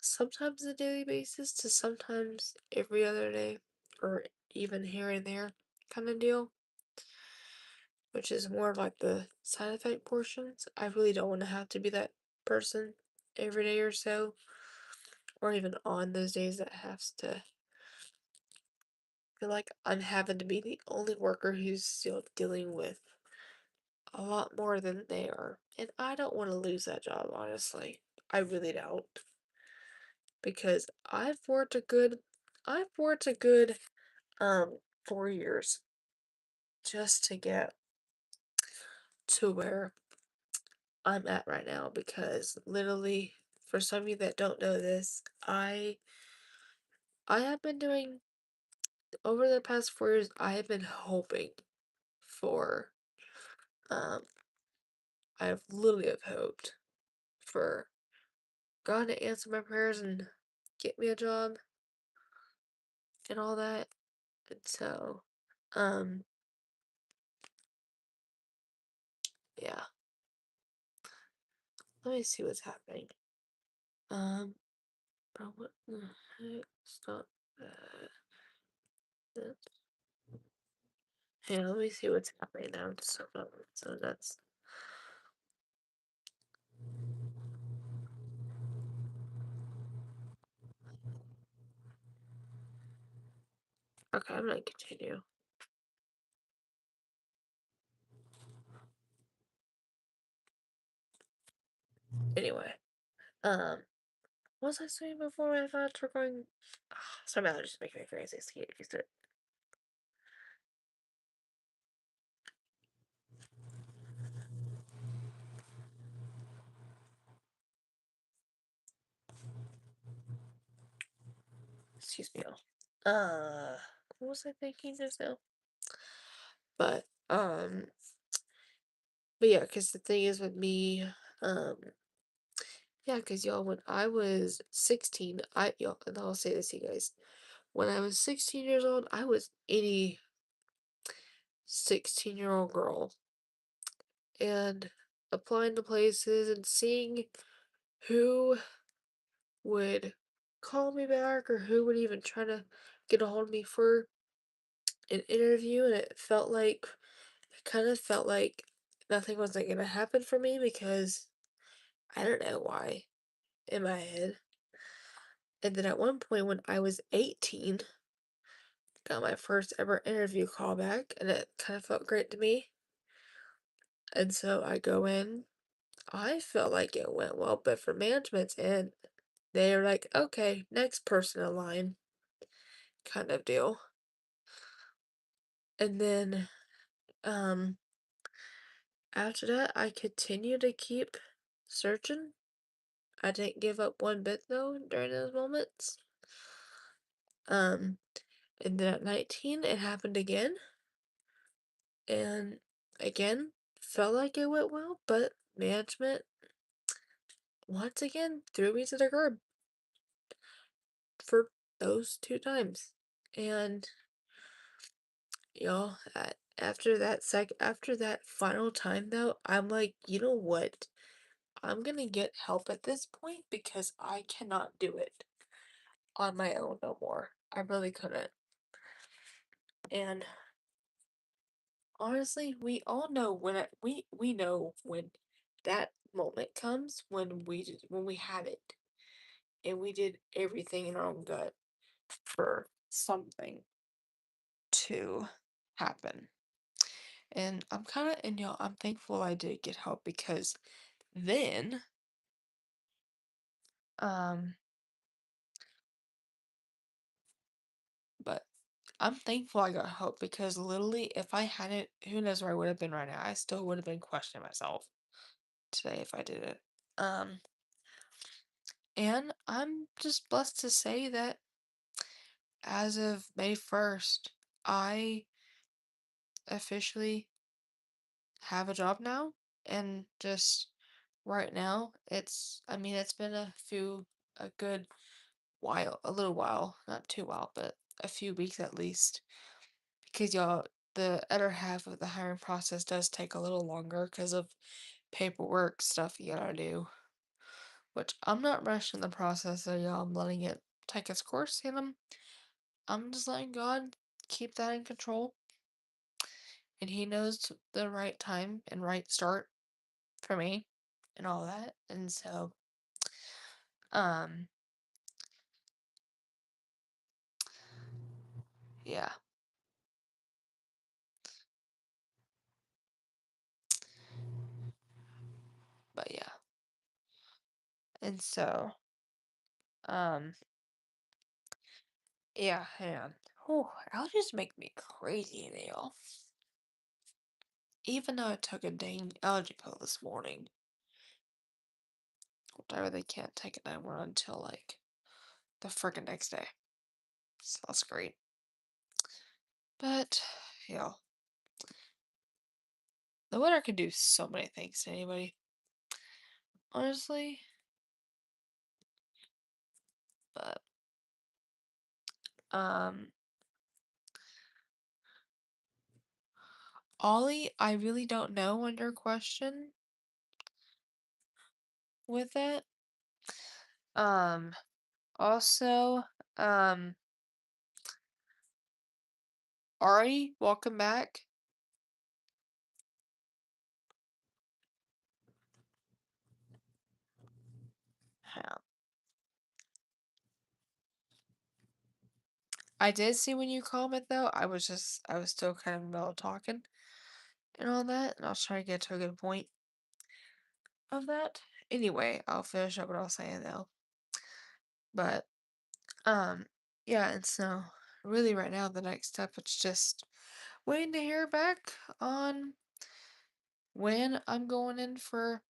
sometimes a daily basis to sometimes every other day, or even here and there kind of deal, which is more of like the side effect portions. I really don't want to have to be that person every day or so, or even on those days that has to feel like I'm having to be the only worker who's still dealing with a lot more than they are. And I don't want to lose that job, honestly. I really don't. Because I've worked a good 4 years just to get to where I'm at right now, because literally, for some of you that don't know this, I have been doing, over the past 4 years, I have been hoping for um I have literally have hoped for God to answer my prayers and get me a job and all that. And so, um, yeah. Let me see what's happening. Um, but what the heck? Stop that. Hey, let me see what's happening now. So that's okay. I'm gonna continue. Anyway, what was I saying before my thoughts were going? Sorry about that, just making me crazy. Excuse me, y'all. What was I thinking just now? But But yeah, because the thing is with me, um, yeah, because y'all, when I was 16, y'all, and I'll say this to you guys, when I was 16 years old, I was any 16-year-old girl, and applying to places and seeing who would call me back or who would even try to get a hold of me for an interview, and it kind of felt like nothing was like gonna happen for me because I don't know why in my head. And then at one point when I was 18, got my first ever interview call back, and it kind of felt great to me. And so I go in. I felt like it went well, but for management's end, they were like, okay, next person in line, kind of deal. And then um after that, I continued to keep searching. I didn't give up one bit though during those moments. Um, and then at 19, it happened again, and again, felt like it went well, but management once again threw me to the curb for those two times. And y'all, after that final time though, I'm like, you know what? I'm gonna get help at this point because I cannot do it on my own no more. I really couldn't. And honestly, we all know we know when that moment comes when we had it and we did everything in our own gut for something to happen. And I'm kind of and I'm thankful I did get help because then um but I'm thankful I got help because literally if I hadn't, who knows where I would have been right now. I still would have been questioning myself today if I did it. Um and I'm just blessed to say that as of May 1st, I officially have a job now. And just right now, I mean, it's been a good while, a little while, not too while, but a few weeks at least. Because the other half of the hiring process does take a little longer because of paperwork stuff you gotta do. Which I'm not rushing the process, so y'all, I'm letting it take its course, and I'm just letting God keep that in control, and He knows the right time and right start for me and all that. And so, um, yeah, but yeah. And so, um, yeah, hang on. Oh, allergies make me crazy, Neil. Even though I took a dang allergy pill this morning, I really can't take it anymore until like the freaking next day. So that's great. But, yeah, the weather can do so many things to anybody, honestly. But, um, Ollie, I really don't know on your question with it. Um, also, um, Ari, welcome back. Yeah. I did see when you comment though. I was still kind of in the middle of talking and all that, and I was trying to get to a good point of that. Anyway, I'll finish up what I was saying though. But, um, yeah, and so really right now the next step it's just waiting to hear back on when I'm going in for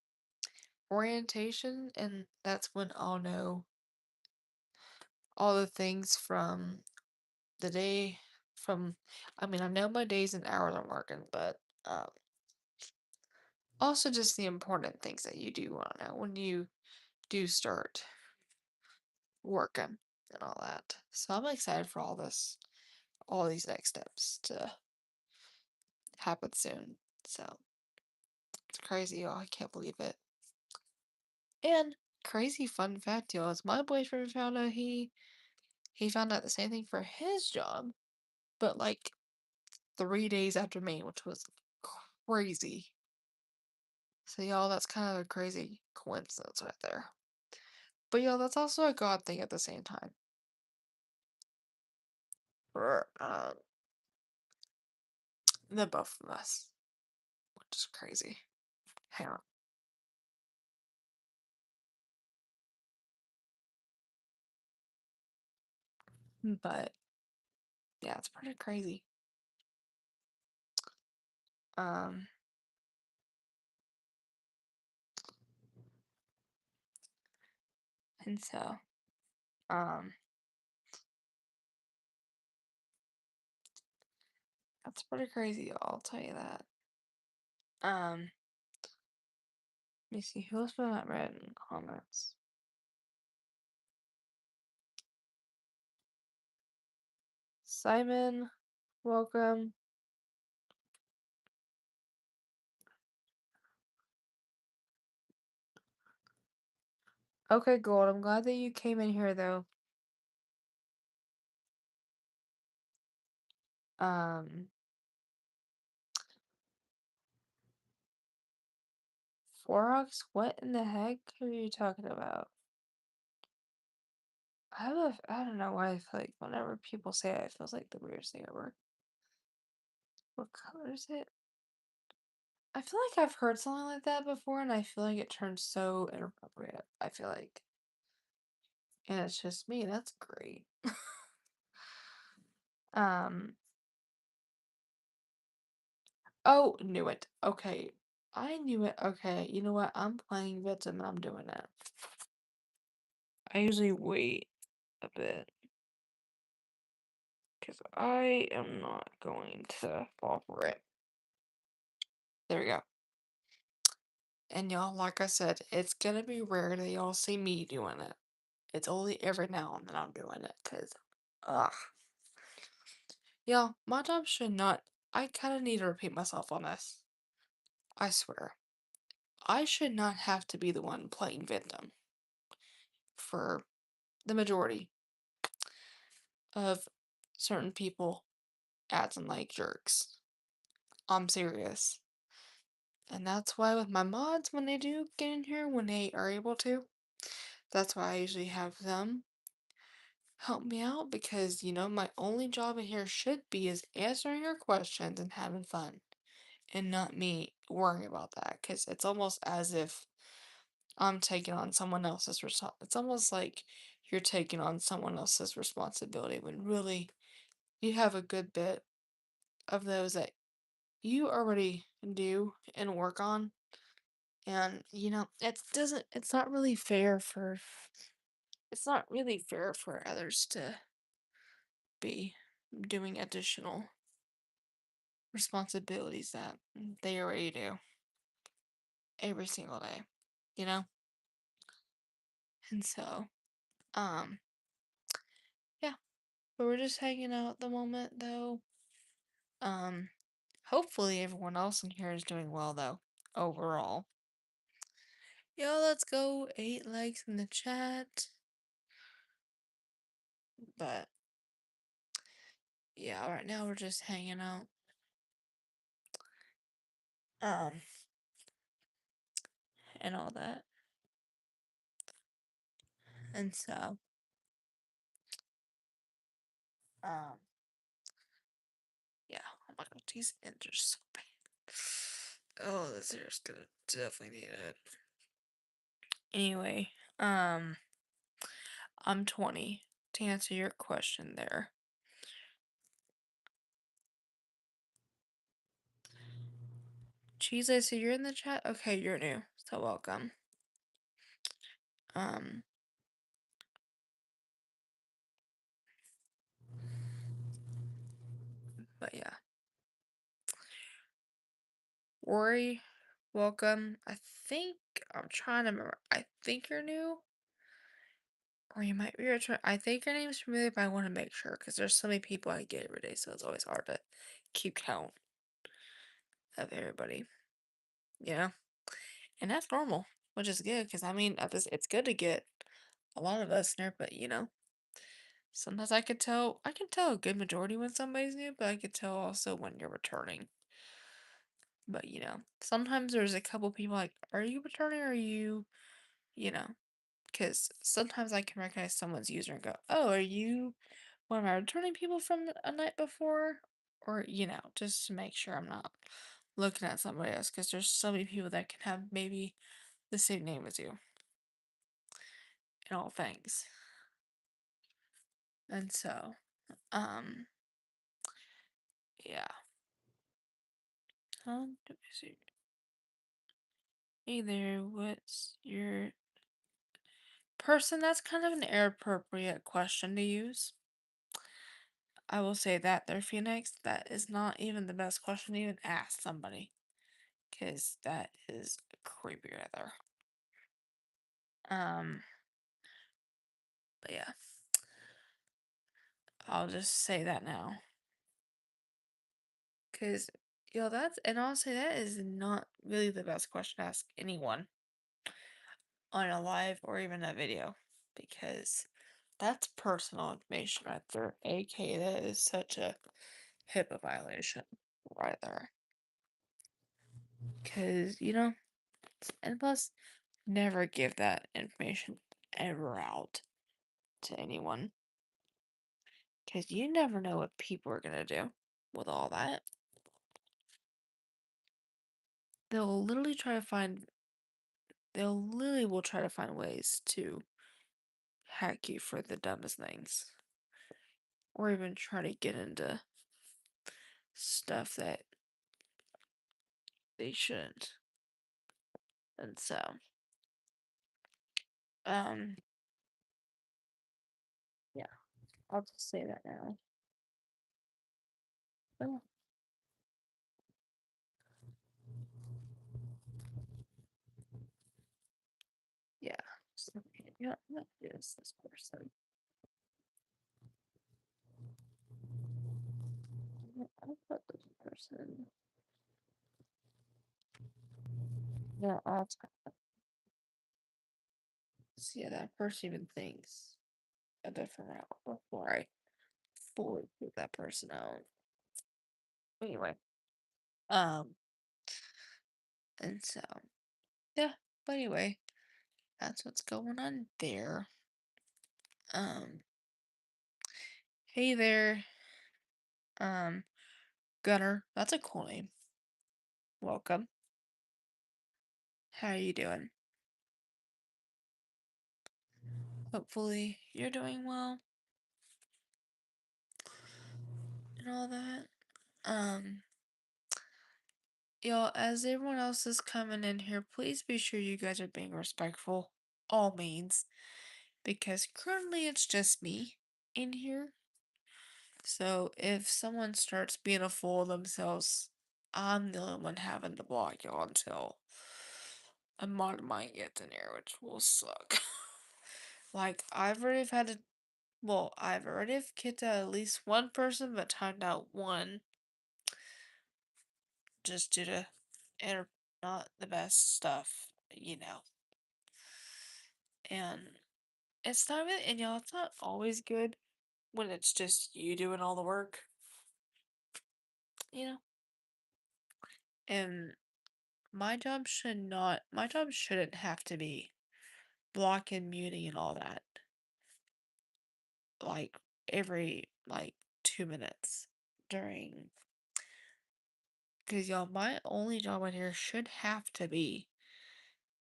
orientation, and that's when I'll know all the things from the day from I mean, I know my days and hours I'm working, but also just the important things that you do want to know when you do start working and all that. So I'm excited for all these next steps to happen soon. So it's crazy, y'all. I can't believe it. And crazy fun fact, y'all, is my boyfriend found out he found out the same thing for his job, but like 3 days after me, which was crazy. So y'all, that's kind of a crazy coincidence right there. But y'all, that's also a God thing at the same time. For the both of us, which is crazy. Hang on. But yeah, it's pretty crazy. Um, and so, um, that's pretty crazy, I'll tell you that. Um, let me see, who else have I not read in the comments? Simon, welcome. Okay, Gold, I'm glad that you came in here, though. Um, Forox, what in the heck are you talking about? I don't know why I feel like whenever people say it, it feels like the weirdest thing ever. What color is it? I feel like I've heard something like that before, and I feel like it turns so inappropriate. I feel like, and it's just me. That's great. Um. Oh, knew it. Okay, I knew it. Okay, you know what? I'm playing victim, and I'm doing it. I usually wait a bit because I am not going to fall for it. There we go. And y'all, like I said, it's gonna be rare that y'all see me doing it. It's only every now and then I'm doing it, cause, ugh. Y'all, my job should not. I kind of need to repeat myself on this. I swear. I should not have to be the one playing victim for the majority of certain people acting like jerks. I'm serious. And that's why with my mods, when they do get in here, when they are able to, that's why I usually have them help me out because, my only job in here should be is answering your questions and having fun and not me worrying about that because it's almost as if I'm taking on someone else's it's almost like you're taking on someone else's responsibility when really you have a good bit of those that you already do and work on. And it's not really fair for others to be doing additional responsibilities that they already do every single day, you know? And so, um, yeah, but we're just hanging out at the moment though. Um, hopefully everyone else in here is doing well though, overall. Yo, let's go. 8 likes in the chat. But yeah, right now we're just hanging out. Um, and all that. And so, um, yeah. Oh my god, these ends are so bad. Oh, this hair's gonna definitely need it. Anyway, I'm 20 to answer your question there. Cheese, I see you're in the chat. Okay, you're new, so welcome. Um, but yeah. Worry Welcome. I'm trying to remember. I think you're new, or you might be returning. I think your name's familiar, but I want to make sure because there's so many people I get every day, so it's always hard to keep count of everybody. Yeah, and that's normal, which is good because I mean, it's good to get a lot of us in there, but sometimes I can tell a good majority when somebody's new, but I can tell also when you're returning. But sometimes there's a couple people like, are you returning or are you know, because sometimes I can recognize someone's user and go, oh, are you one of my returning people from a night before? Or, just to make sure I'm not looking at somebody else, because there's so many people that can have maybe the same name as you in all things. And so, um, yeah. Let me see. Hey there, what's your person? That's kind of an appropriate question to use. I will say that there, Phoenix, that is not even the best question to even ask somebody. Because that is creepy right there. Um, but yeah, I'll just say that now. Because, and I'll say that is not really the best question to ask anyone on a live or even a video. Because that's personal information right there. AK, that is such a HIPAA violation right there. Because, and plus, never give that information ever out to anyone. Because you never know what people are going to do with all that. They'll literally try to find, they'll literally will try to find ways to hack you for the dumbest things. Or even try to get into stuff that they shouldn't. And so, um, yeah, I'll just say that now. Oh, yeah. So, yeah, that is this person. Yeah, I'll put this person. Yeah, I'll see how that person even thinks a different route before I fully put that person out. Anyway, um, and so yeah, but anyway, that's what's going on there. Um, hey there, um, Gunner. That's a cool name. Welcome. How are you doing? Hopefully you're doing well and all that. Um, y'all, as everyone else is coming in here, please be sure you guys are being respectful. All means, because currently it's just me in here. So if someone starts being a fool of themselves, I'm the only one having to block y'all until a mod might get in here, which will suck. Like I've already kicked out at least one person, but timed out one just due to inter not the best stuff. And it's not really, and y'all, it's not always good when it's just you doing all the work, you know? And my job shouldn't have to be blocking, muting, and all that, like, every, like, 2 minutes during, because y'all, my only job on here should have to be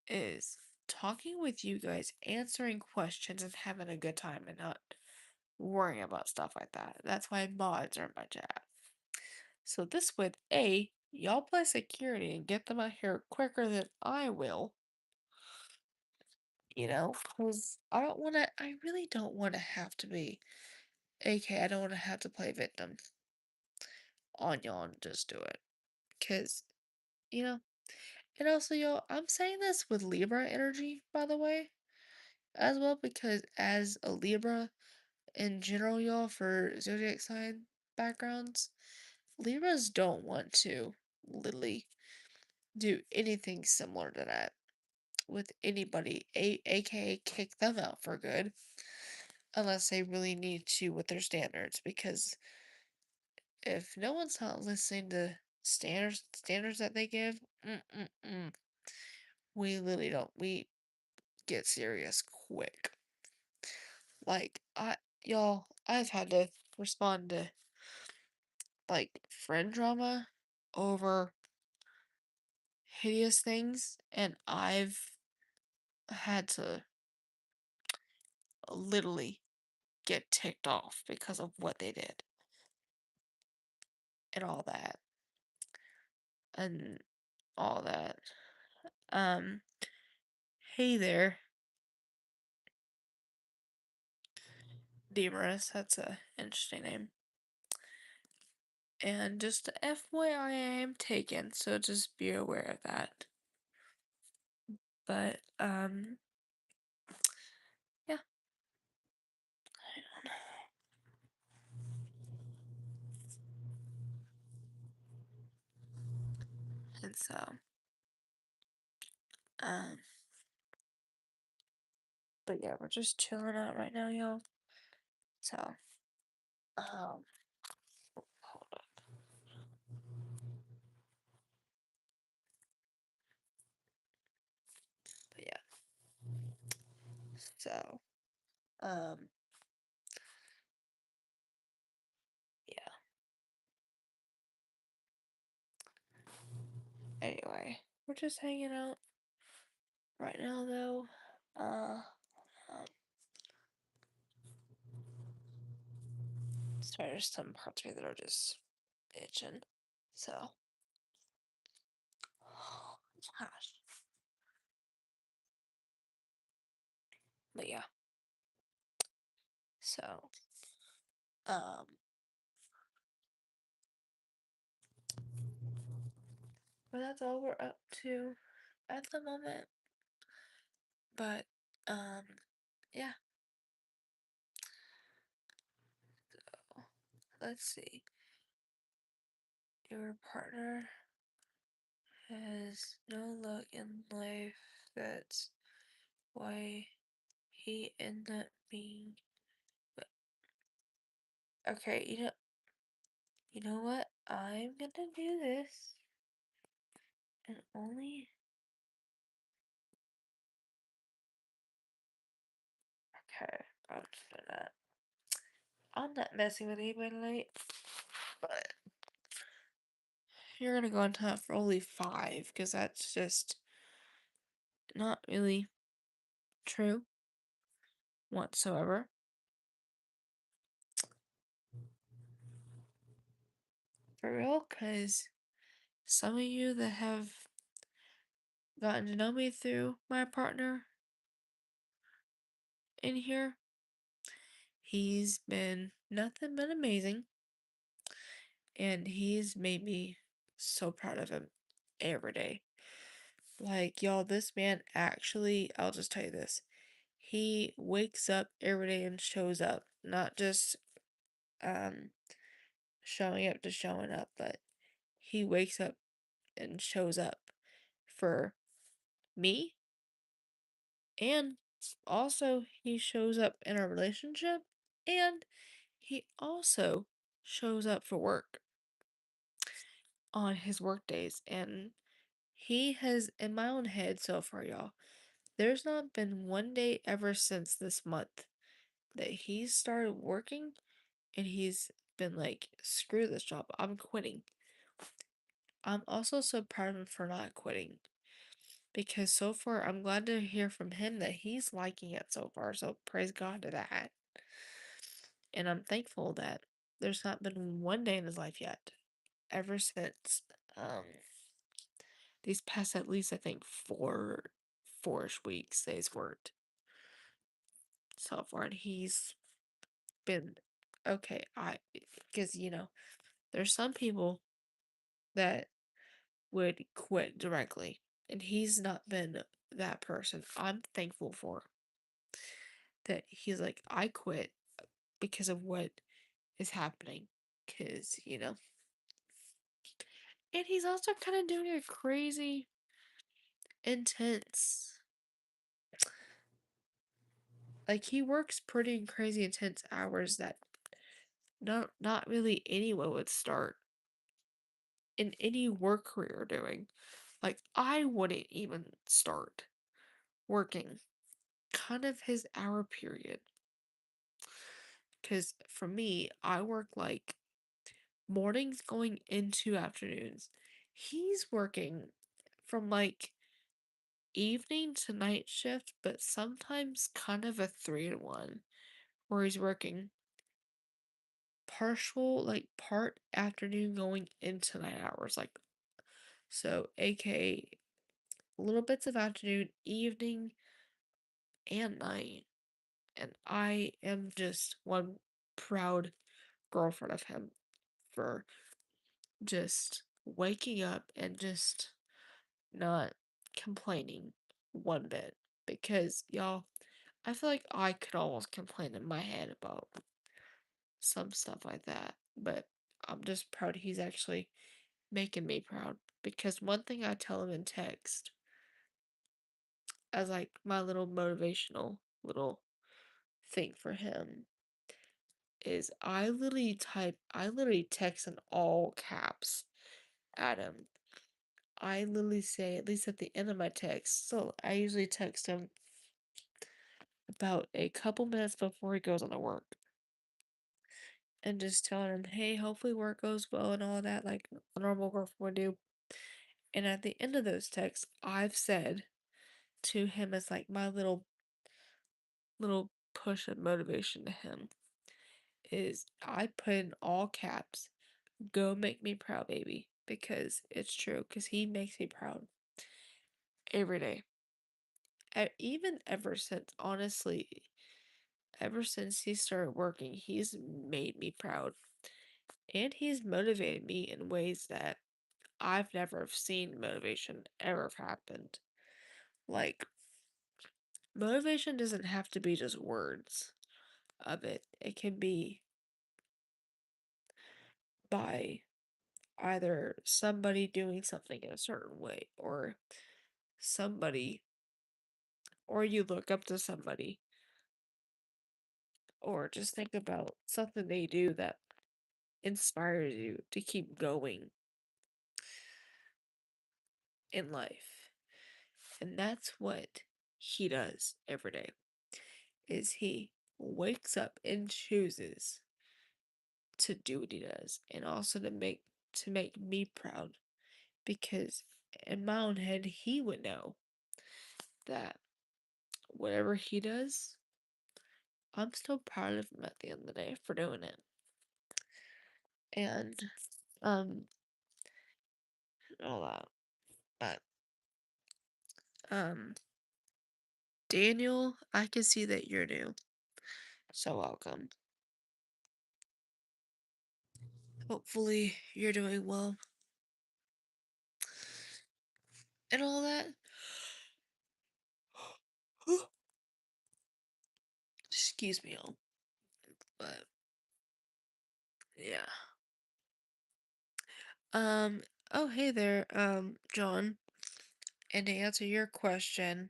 is talking with you guys, answering questions, and having a good time, and not worrying about stuff like that. That's why mods are in my chat. So this would y'all play security and get them out here quicker than I will. Because I really don't want to have to be, I don't want to have to play victim on y'all and just do it. Because, you know, And also, y'all, I'm saying this with Libra energy, by the way, as well, because as a Libra in general, y'all, for zodiac sign backgrounds, Libras don't want to literally do anything similar to that with anybody, aka kick them out for good, unless they really need to with their standards. Because if no one's not listening to standards that they give, we literally don't. We get serious quick. Like y'all, I've had to respond to like friend drama over hideous things, and I've had to literally get ticked off because of what they did and all that and all that. Um, hey there, Demarest. That's a interesting name. And just FYI, I am taken, so just be aware of that. But yeah. And so, um, but yeah, we're just chilling out right now, y'all. So, um, hold on. But yeah, so, um, yeah. Anyway, we're just hanging out right now, though. Um, sorry, there's some parts of me that are just itching. So, gosh. But yeah, so, um, but that's all we're up to at the moment. But, yeah. So, let's see. Your partner has no luck in life. That's why he ended up being. But okay, you know what? I'm gonna do this, and only okay. I'll just do that. I'm not messing with anybody tonight, but you're gonna go on top for only 5, because that's just not really true whatsoever. For real, because some of you that have gotten to know me through my partner in here, he's been nothing but amazing, and he's made me so proud of him every day. Like, y'all, this man actually, I'll just tell you this. He wakes up every day and shows up, not just um showing up to showing up, but he wakes up and shows up for me, and also he shows up in our relationship, and he also shows up for work on his work days. And he has, in my own head so far, y'all, there's not been one day ever since this month that he's started working and he's been like, screw this job, I'm quitting. I'm also so proud of him for not quitting, because so far I'm glad to hear from him that he's liking it so far. So praise God to that. And I'm thankful that there's not been one day in his life yet, ever since um these past at least I think 4-ish weeks that he's worked so far, and he's been okay. Because there's some people that would quit directly and he's not been that person. I'm thankful for that he's like, I quit because of what is happening. Because, and he's also kind of doing a crazy, intense, like he works pretty crazy intense hours that not really anyone would start in any work career doing. Like I wouldn't even start working kind of his hour period. Because for me, I work like mornings going into afternoons. He's working from like evening to night shift, but sometimes kind of a 3 to 1, where he's working partial, like part afternoon going into night hours. Like, so, aka little bits of afternoon, evening, and night. And I am just one proud girlfriend of him for just waking up and just not complaining one bit. Because, y'all, I feel like I could almost complain in my head about some stuff like that. But I'm just proud he's actually making me proud. Because one thing I tell him in text, as like my little motivational little thing for him, is I literally text in all caps at him. I literally say, at least at the end of my text, so I usually text him about a couple minutes before he goes on to work and just telling him, hey, hopefully work goes well and all that, like a normal girlfriend would do. And at the end of those texts, I've said to him as like my little push of motivation to him is I put in all caps, go make me proud, baby. Because it's true, because he makes me proud every day. Even ever since, honestly, ever since he started working, he's made me proud. And he's motivated me in ways that I've never seen motivation ever have happened. Like, motivation doesn't have to be just words of it, it can be by either somebody doing something in a certain way, or somebody, or you look up to somebody, or just think about something they do that inspires you to keep going in life. And that's what he does every day. Is he wakes up and chooses to do what he does, and also to make me proud, because in my own head he would know that whatever he does, I'm still proud of him at the end of the day for doing it. And um all that. But Daniel, I can see that you're new. So welcome. Hopefully you're doing well and all that. Excuse me all. But yeah. Um oh hey there, John. And to answer your question,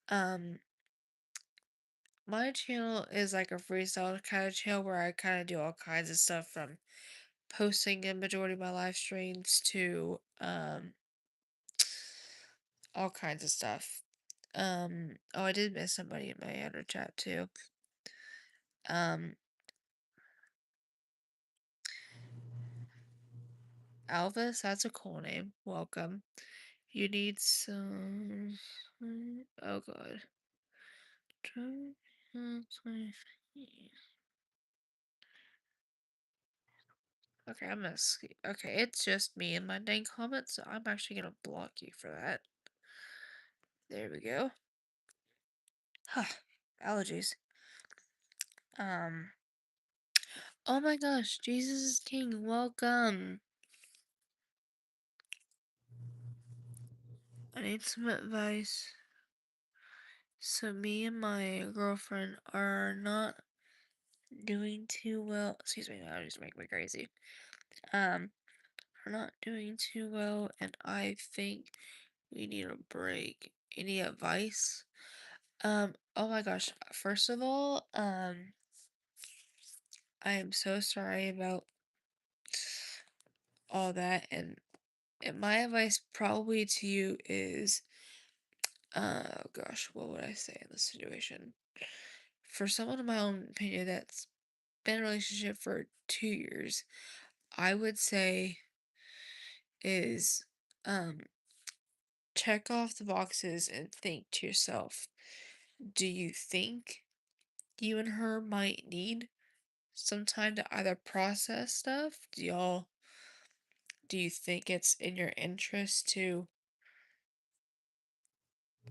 um my channel is like a freestyle kind of channel where I kind of do all kinds of stuff, from posting a majority of my live streams to all kinds of stuff. Oh, I did miss somebody in my other chat too. Um, Alvis, that's a cool name. Welcome. You need some. Oh god. Okay, I'm gonna skip. Okay, it's just me and my dang comments, so I'm actually gonna block you for that. There we go. Huh. Allergies. Um. Oh my gosh, Jesus is King. Welcome. I need some advice. So me and my girlfriend are not doing too well. Excuse me, that just make me crazy. Um, are not doing too well, and I think we need a break. Any advice? Oh my gosh. First of all, I am so sorry about all that, and my advice probably to you is, oh gosh, what would I say in this situation? For someone in my own opinion that's been in a relationship for 2 years, I would say is, um, check off the boxes and think to yourself, do you think you and her might need some time to either process stuff? Do you think it's in your interest to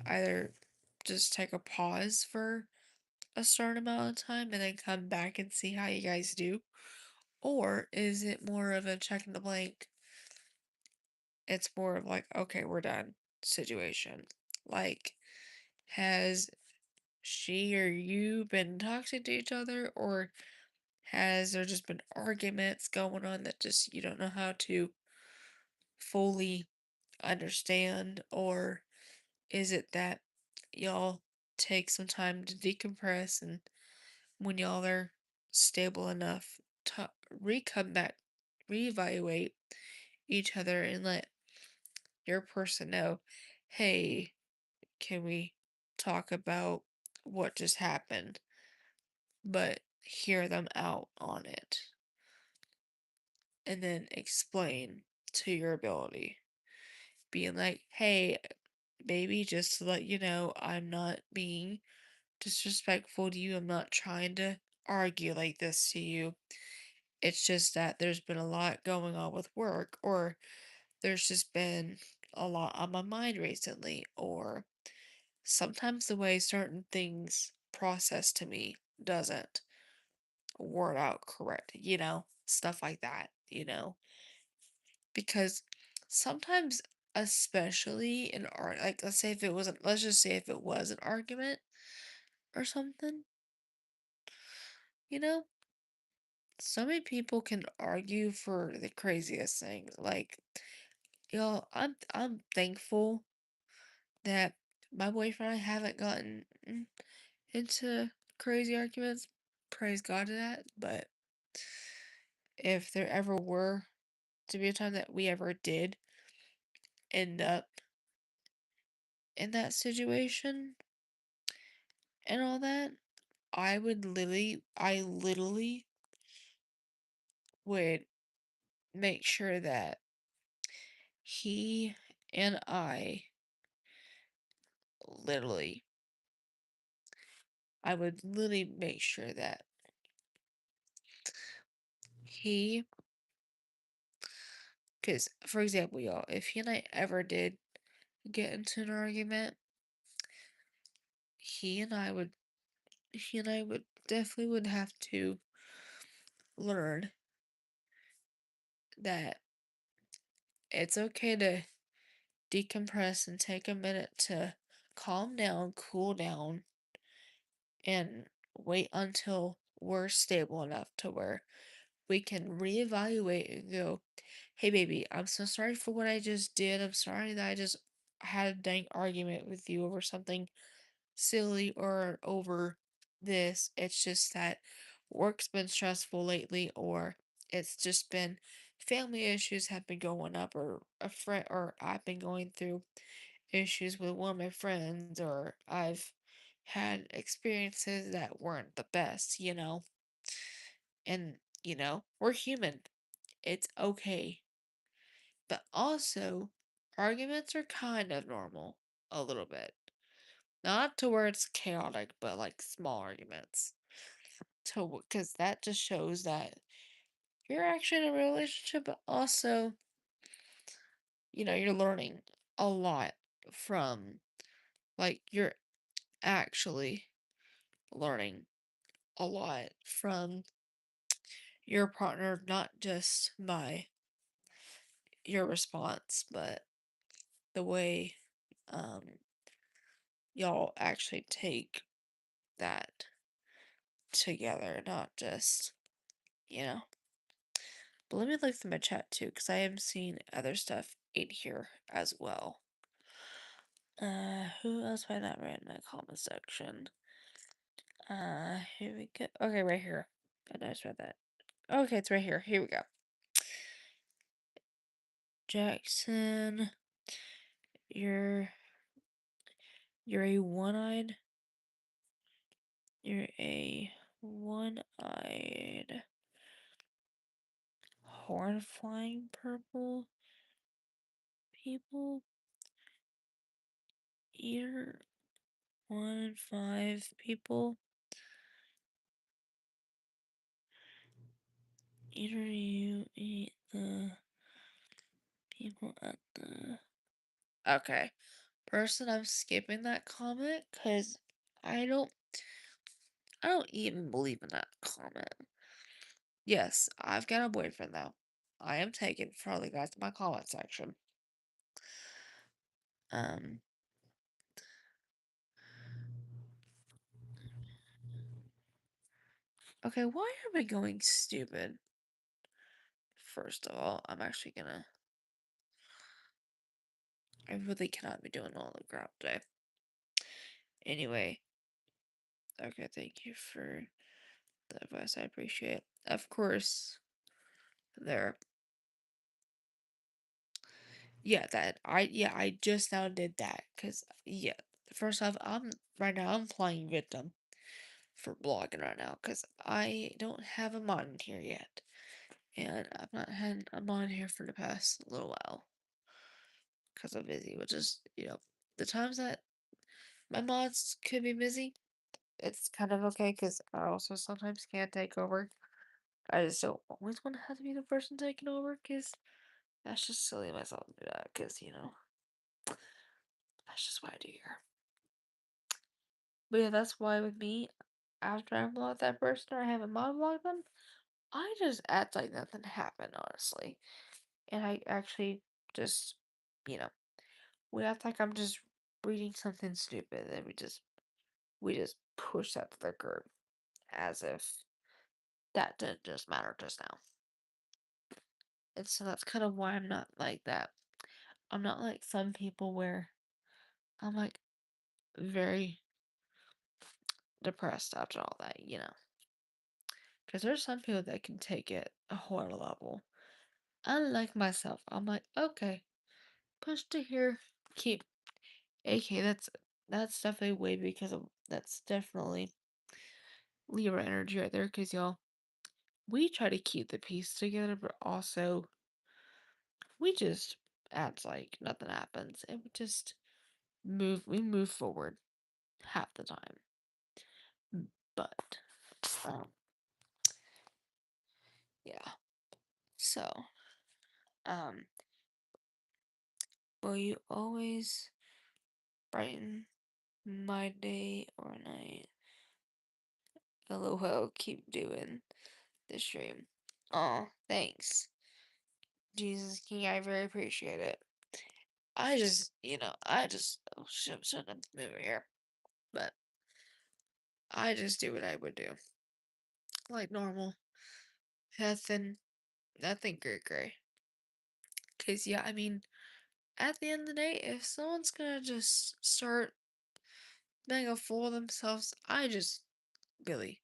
either just take a pause for a certain amount of time and then come back and see how you guys do? Or is it more of a check in the blank? It's more of like, okay, we're done situation. Like, has she or you been toxic to each other, or has there just been arguments going on that just you don't know how to fully understand? Or is it that y'all take some time to decompress, and when y'all are stable enough to recome back, reevaluate each other and let your person know, hey, can we talk about what just happened? But hear them out on it and then explain to your ability. Being like, hey, baby, just to let you know, I'm not being disrespectful to you. I'm not trying to argue like this to you. It's just that there's been a lot going on with work, or there's just been a lot on my mind recently, or sometimes the way certain things process to me doesn't word out correct, stuff like that. Because sometimes, especially in art, like let's just say if it was an argument or something, you know, so many people can argue for the craziest things. Like, I'm thankful that my boyfriend and I haven't gotten into crazy arguments. Praise God to that. But if there ever were to be a time that we ever did end up in that situation and all that, I literally would make sure that he and literally, I would literally make sure that he, because for example, y'all, if he and I ever did get into an argument, he and I would, he and I would definitely would have to learn that it's okay to decompress and take a minute to calm down, cool down, and wait until we're stable enough to where we can reevaluate and go, hey, baby, I'm so sorry for what I just did. I'm sorry that I just had a dang argument with you over something silly or over this. It's just that work's been stressful lately, or it's just been family issues have been going up, or a friend, or I've been going through issues with one of my friends, or I've had experiences that weren't the best. And, we're human. It's okay. But also, arguments are kind of normal a little bit. Not to where it's chaotic, but like small arguments. Because that just shows that you're actually in a relationship, but also, you're learning a lot from, like, you're actually learning a lot from your partner, not just by your response, but the way um, y'all actually take that together, not just, you know. But let me look through my chat too, because I am seeing other stuff in here as well. Who else have I not read in the comment section? Here we go. Okay, right here. I just read that. Okay, it's right here. Here we go. Jackson, you're you're a one-eyed. You're a one-eyed horn flying purple people eater. 1 in 5 people. Either you eat the people at the. Okay. Person, I'm skipping that comment because I don't I don't even believe in that comment. Yes, I've got a boyfriend though. I am taken for all the guys in my comment section. Um okay, why am I going stupid? First of all, I really cannot be doing all the crap today. Anyway, okay, thank you for the advice. I appreciate it. Of course, there. I just now did that because yeah. First off, I'm playing victim for blogging right now because I don't have a mod in here yet, and I've not had a mod here for the past little while because I'm busy, which is the times that my mods could be busy, it's kind of okay because I also sometimes can't take over. I just don't always want to have to be the person taking over because that's just silly of myself to do that because that's just what I do here. But yeah, that's why with me, after I block that person or I have a mod block them, I just act like nothing happened, honestly. And I actually just, you know, we act like I'm just reading something stupid and we just push that to the curb as if that didn't just matter just now. And so that's kind of why I'm not like that. I'm not like some people where I'm like very depressed after all that. Because there's some people that can take it a whole other level. Unlike myself, I'm like, okay, push to here, keep. AK, that's definitely way because of that's definitely Libra energy right there. Because y'all, we try to keep the peace together, but also we just act like nothing happens, and we move forward half the time. But um, yeah. So um, will you always brighten my day or night? LOL, keep doing the stream. Oh, thanks. Jesus King, I very appreciate it. Oh, shouldn't have moved here. But I just do what I would do. Like normal. Nothing, nothing great. Cause yeah, I mean, at the end of the day, if someone's gonna just start being a fool of themselves, really,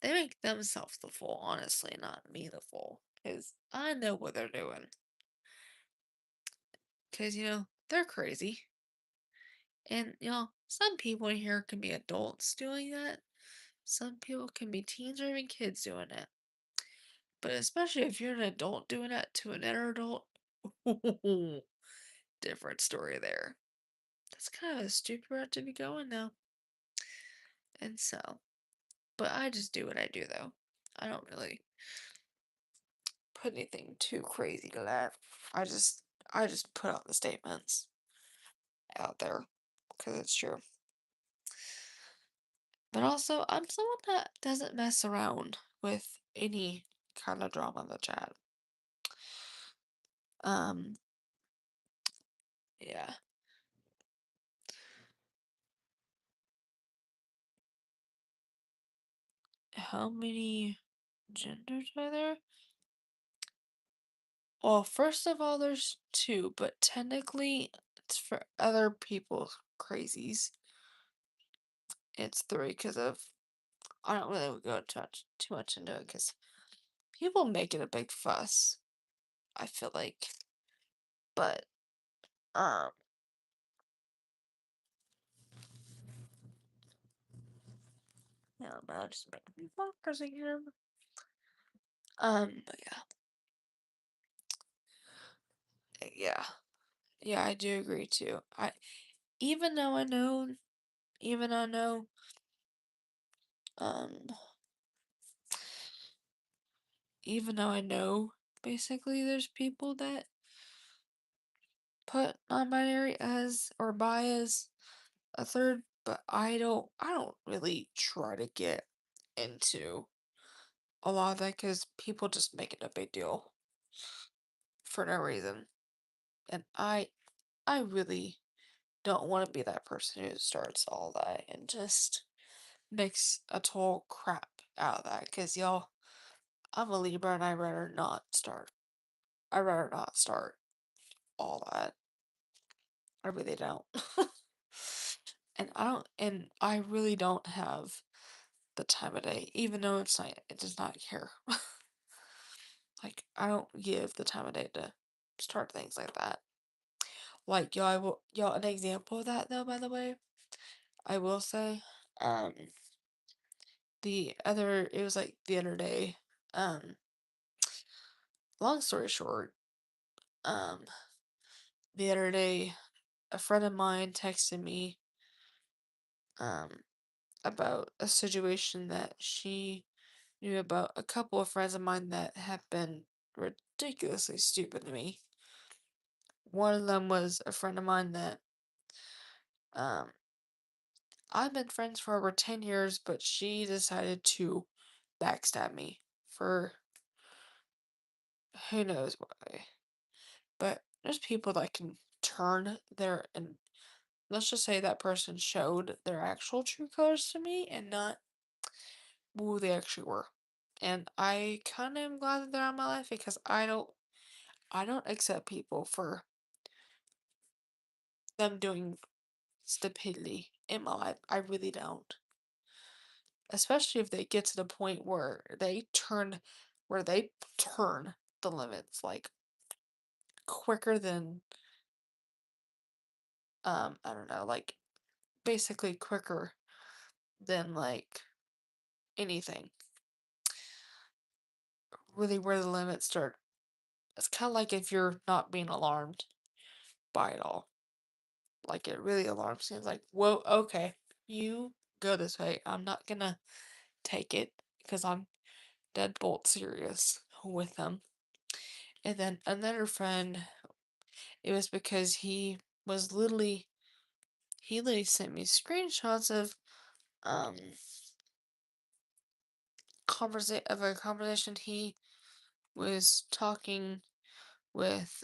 they make themselves the fool, honestly, not me the fool. Cause I know what they're doing. Cause, they're crazy. And, some people in here can be adults doing that. Some people can be teens or even kids doing it. But especially if you're an adult doing it to another adult, different story there. That's kind of a stupid route to be going now. And so, but I just do what I do though. I don't really put anything too crazy to that. I just put out the statements out there because it's true. But also, I'm someone that doesn't mess around with any kind of drama in the chat. Um, yeah. how many genders are there? Well, first of all, there's two, but technically, it's for other people's crazies. It's three because of I don't really go too much into it because people make it a big fuss. I feel like, but um, yeah, but just making me bonkers again. But yeah, yeah, I do agree too. Even though I know, even I know, um, even though I know, basically, there's people that put non-binary as or bi as a third, but I don't really try to get into a lot of that because people just make it a big deal for no reason. And I really don't want to be that person who starts all that and just makes a total crap out of that. Cause y'all, I'm a Libra and I'd rather not start. I'd rather not start all that. I really don't. And I really don't have the time of day, even though it does not care. Like, I don't give the time of day to start things like that. Like, y'all, an example of that, though, by the way, I will say, um, it was like the other day, um, long story short, um, the other day, a friend of mine texted me, um, about a situation that she knew about a couple of friends of mine that have been ridiculously stupid to me. One of them was a friend of mine that, um, I've been friends for over 10 years, but she decided to backstab me for who knows why. But there's people that can turn their, and let's just say that person showed their actual true colors to me and not who they actually were. And I kind of am glad that they're out of my life because I don't accept people for them doing stupidity in my life. I really don't. Especially if they get to the point where they turn the limits like quicker than I don't know, like basically quicker than like anything. Really where the limits start. It's kind of like if you're not being alarmed by it all. Like it really alarms me. It's like, whoa, okay, you go this way. I'm not gonna take it because I'm deadbolt serious with them. And then another friend, it was because he literally sent me screenshots of um a conversation he was talking with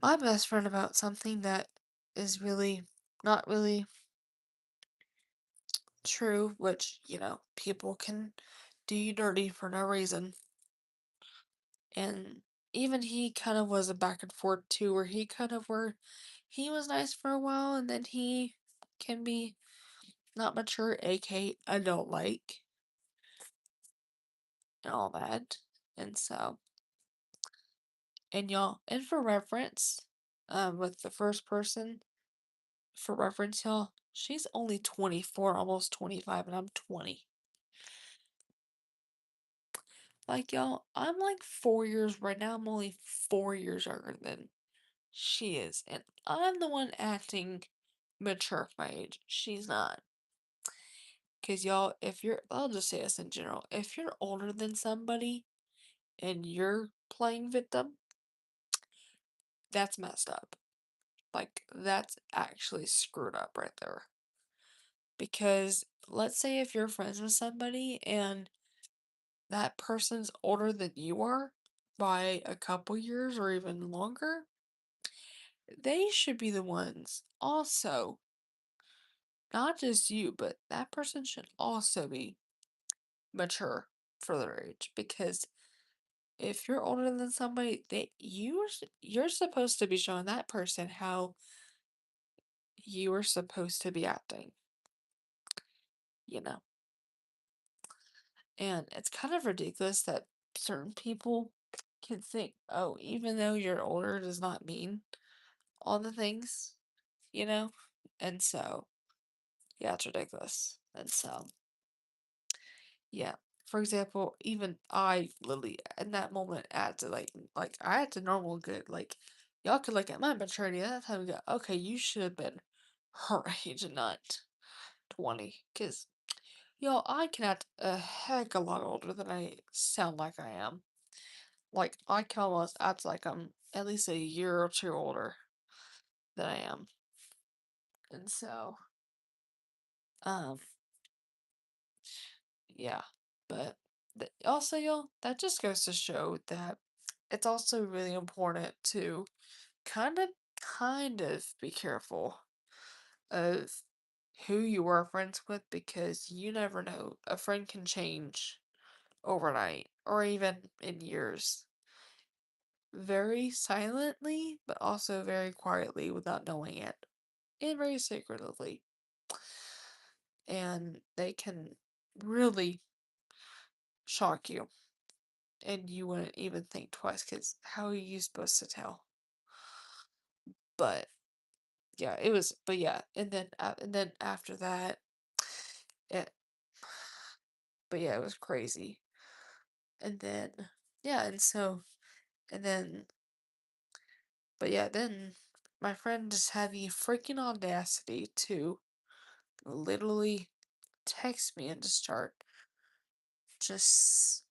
my best friend about something that is really not really true, which, people can do you dirty for no reason. And even he kind of was a back and forth too, where he was nice for a while and then he can be not mature, aka adult like, and all that. And so, and y'all, and for reference, with the first person, for reference, y'all, she's only 24, almost 25, and I'm 20. Like, y'all, I'm like 4 years right now, I'm only 4 years younger than she is, and I'm the one acting mature for my age. She's not. Because, y'all, I'll just say this in general, if you're older than somebody and you're playing victim, that's messed up. Like, that's actually screwed up right there. Because let's say if you're friends with somebody and that person's older than you are by a couple years or even longer, they should be the ones also not just you, but that person should also be mature for their age because if you're older than somebody, you're supposed to be showing that person how you are supposed to be acting, you know. And it's kind of ridiculous that certain people can think, oh, even though you're older does not mean all the things, you know? And so, yeah, it's ridiculous. And so, yeah. For example, even I literally in that moment had to like I had to normal good y'all could look at my maturity at that time and go, okay, you should have been her age and not 20. Cause y'all, I can act a heck a lot older than I sound like I am. Like I can almost act like I'm at least a year or two older than I am. And so, um, yeah. But also, y'all, that just goes to show that it's also really important to kind of be careful of who you are friends with because you never know. A friend can change overnight or even in years. Very silently, but also very quietly without knowing it. And very secretively. And they can really shock you. And you wouldn't even think twice because how are you supposed to tell? But yeah, it was. But yeah, and then after that, it. But yeah, it was crazy. And then yeah, and then but yeah, then my friend just had the freaking audacity to literally text me and to start just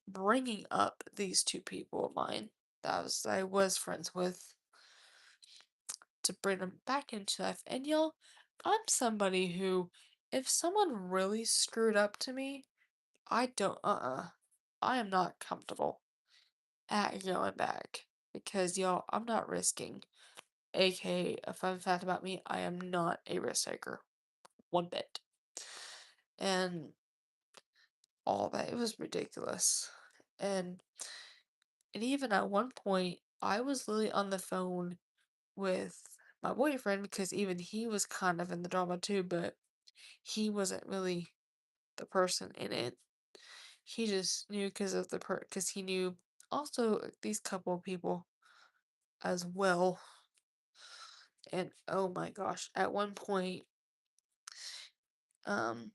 bringing up these two people of mine that I was friends with to bring them back into life. And y'all, I'm somebody who, if someone really screwed up to me, I don't, I am not comfortable at going back because y'all, I'm not risking. AKA, a fun fact about me, I am not a risk taker, one bit. And all that, it was ridiculous. And and even at one point, I was literally on the phone with my boyfriend because even he was kind of in the drama too, but he wasn't really the person in it. He just knew because he knew also these couple of people as well. And oh my gosh, at one point, um,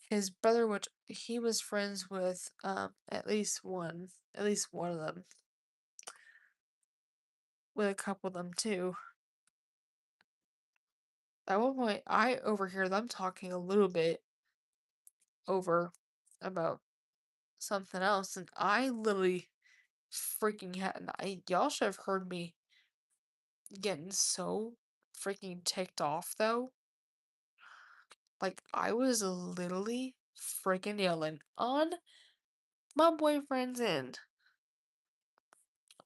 his brother, which he was friends with, at least one of them, with a couple of them too. At one point, I overhear them talking a little bit over about something else, and I literally freaking had. And y'all should have heard me getting so freaking ticked off though. Like I was literally freaking yelling on my boyfriend's end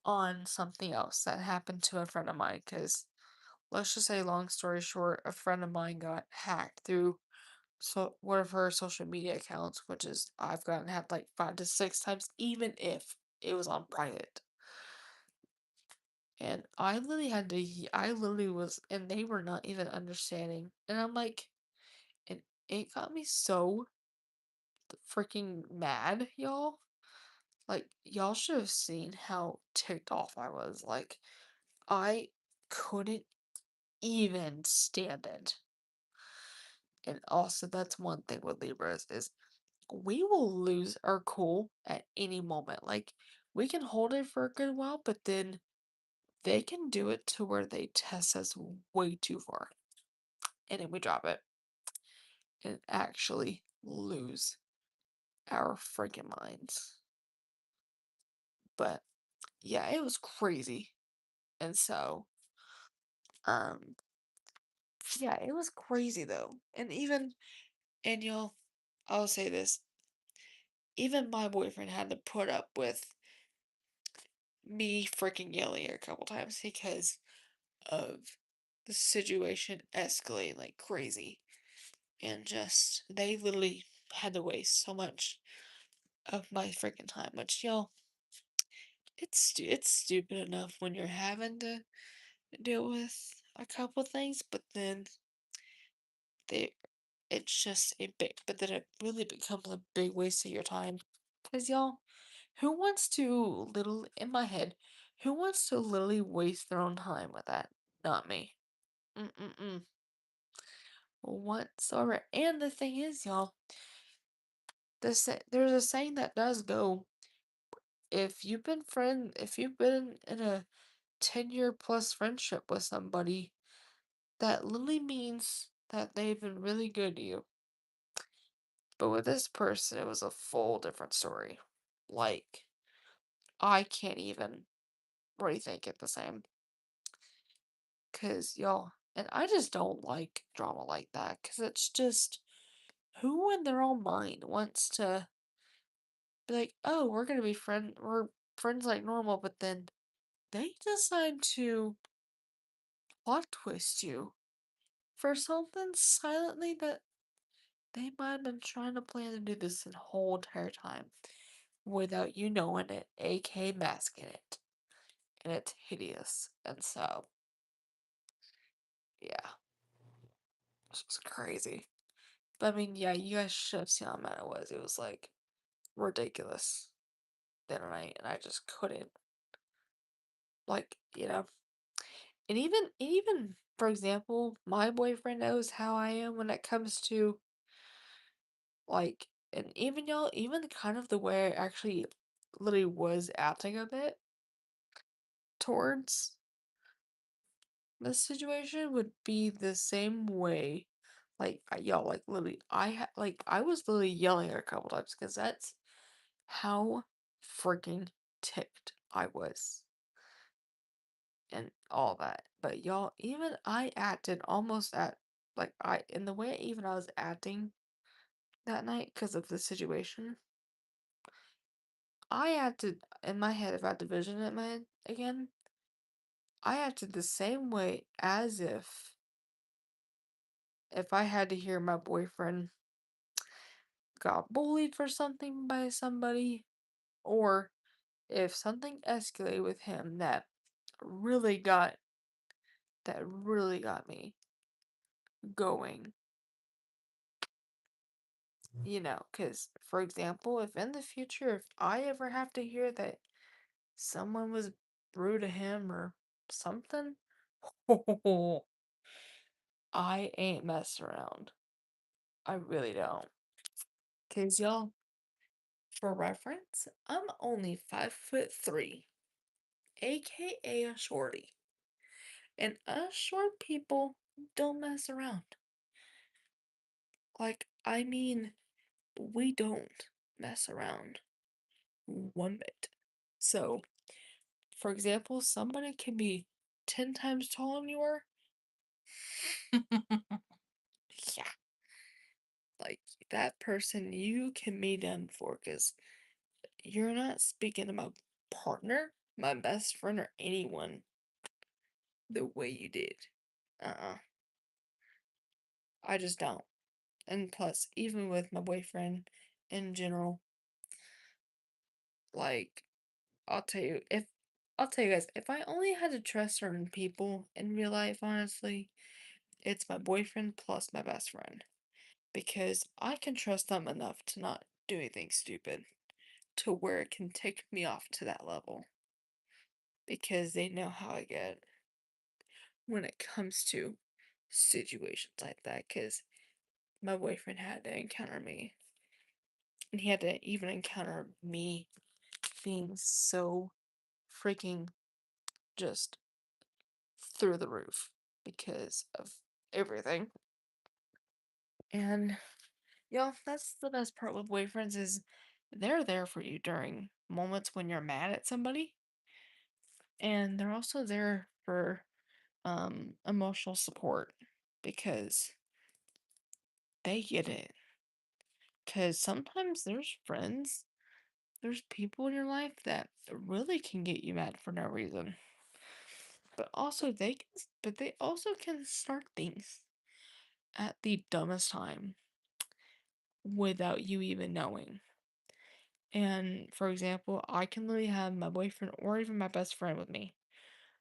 on something else that happened to a friend of mine. Cause let's just say, long story short, a friend of mine got hacked through one of her social media accounts, which is I've gotten hacked like 5 to 6 times, even if it was on private. And I literally was, and they were not even understanding. And I'm like, and it got me so freaking mad, y'all. Like, y'all should have seen how ticked off I was. Like, I couldn't even stand it. And also, that's one thing with Libras is we will lose our cool at any moment. Like, we can hold it for a good while, but then they can do it to where they test us way too far. And then we drop it and actually lose our freaking minds. But yeah, it was crazy. And so, um, yeah, it was crazy though. And y'all, I'll say this, even my boyfriend had to put up with me freaking yelling a couple times because of the situation escalate like crazy. And just, they literally had to waste so much of my freaking time, which, y'all, it's stupid enough when you're having to deal with a couple things, but then they it's just a big, but then it really becomes a big waste of your time. Cause y'all, who wants to literally, in my head, who wants to literally waste their own time with that? Not me. Mm-mm-mm. Whatsoever. And the thing is, y'all, there's a saying that does go, if you've been in a 10-year plus friendship with somebody, that literally means that they've been really good to you. But with this person, it was a full different story. Like, I can't even rethink it the same. Cause y'all, and I just don't like drama like that. Cause it's just, who in their own mind wants to be like, oh, we're friends like normal, but then they decide to plot twist you for something silently that they might have been trying to plan to do this the whole entire time without you knowing it, aka masking it. And it's hideous. And so, yeah, it's just crazy. But I mean, yeah, you guys should have seen how mad it was. It was like ridiculous the other night, and I just couldn't. Like, and even for example, my boyfriend knows how I am when it comes to like, and even y'all, even kind of the way I actually literally was acting a bit towards this situation would be the same way. Like, y'all, like literally, like I was literally yelling a couple times because that's how freaking ticked I was and all that. But y'all, even I acted almost at like in the way even I was acting that night because of the situation. I acted in my head, if I had to vision it in my head again, I acted the same way as if I had to hear my boyfriend got bullied for something by somebody, or if something escalated with him really got that really got me going. Because, for example, if in the future, if I ever have to hear that someone was rude to him or something, I ain't messing around. I really don't. Because, y'all, for reference, I'm only 5'3", aka a shorty. And us short people don't mess around. Like, I mean, we don't mess around one bit. So, for example, somebody can be 10 times taller than you are. Yeah, like that person you can be done for because you're not speaking to my partner, my best friend, or anyone the way you did. Uh-uh. I just don't. And plus, even with my boyfriend in general, like, I'll tell you guys, if I only had to trust certain people in real life, honestly, it's my boyfriend plus my best friend. Because I can trust them enough to not do anything stupid to where it can take me off to that level. Because they know how I get when it comes to situations like that. Because my boyfriend had to encounter me. And he had to even encounter me being so freaking just through the roof because of everything. And y'all, that's the best part with boyfriends is they're there for you during moments when you're mad at somebody, and they're also there for emotional support because they get it. Cuz sometimes there's people in your life that really can get you mad for no reason. but they also can start things at the dumbest time without you even knowing. And for example, I can literally have my boyfriend or even my best friend with me,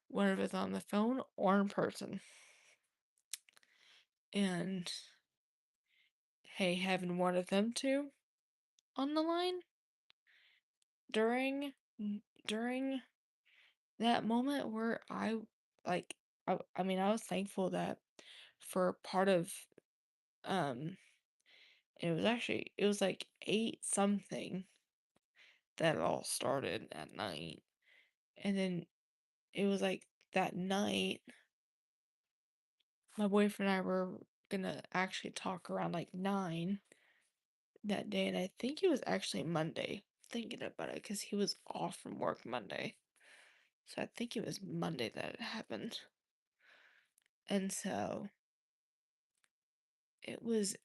whether it's on the phone or in person. And hey, having one of them two on the line during during that moment where like I mean I was thankful that for part of um it was like 8 something that it all started at night. And then it was like that night my boyfriend and I were gonna actually talk around like 9 that day, and I think it was actually Monday, thinking about it, because he was off from work Monday. So I think it was Monday that it happened. And so it was,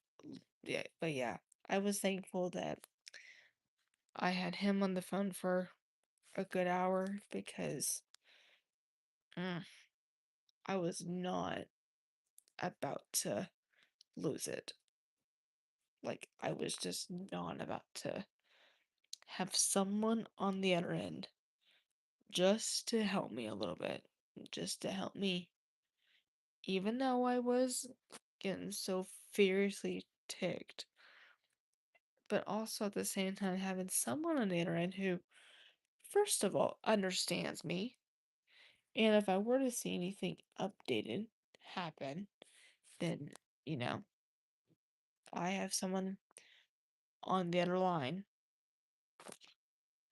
yeah, but yeah, I was thankful that I had him on the phone for a good hour because mm, I was not about to lose it. Like, I was just not about to have someone on the other end just to help me a little bit, just to help me, even though I was getting so furiously ticked, but also at the same time having someone on the other end who, first of all, understands me, and if I were to see anything updated happen, then, you know, I have someone on the other line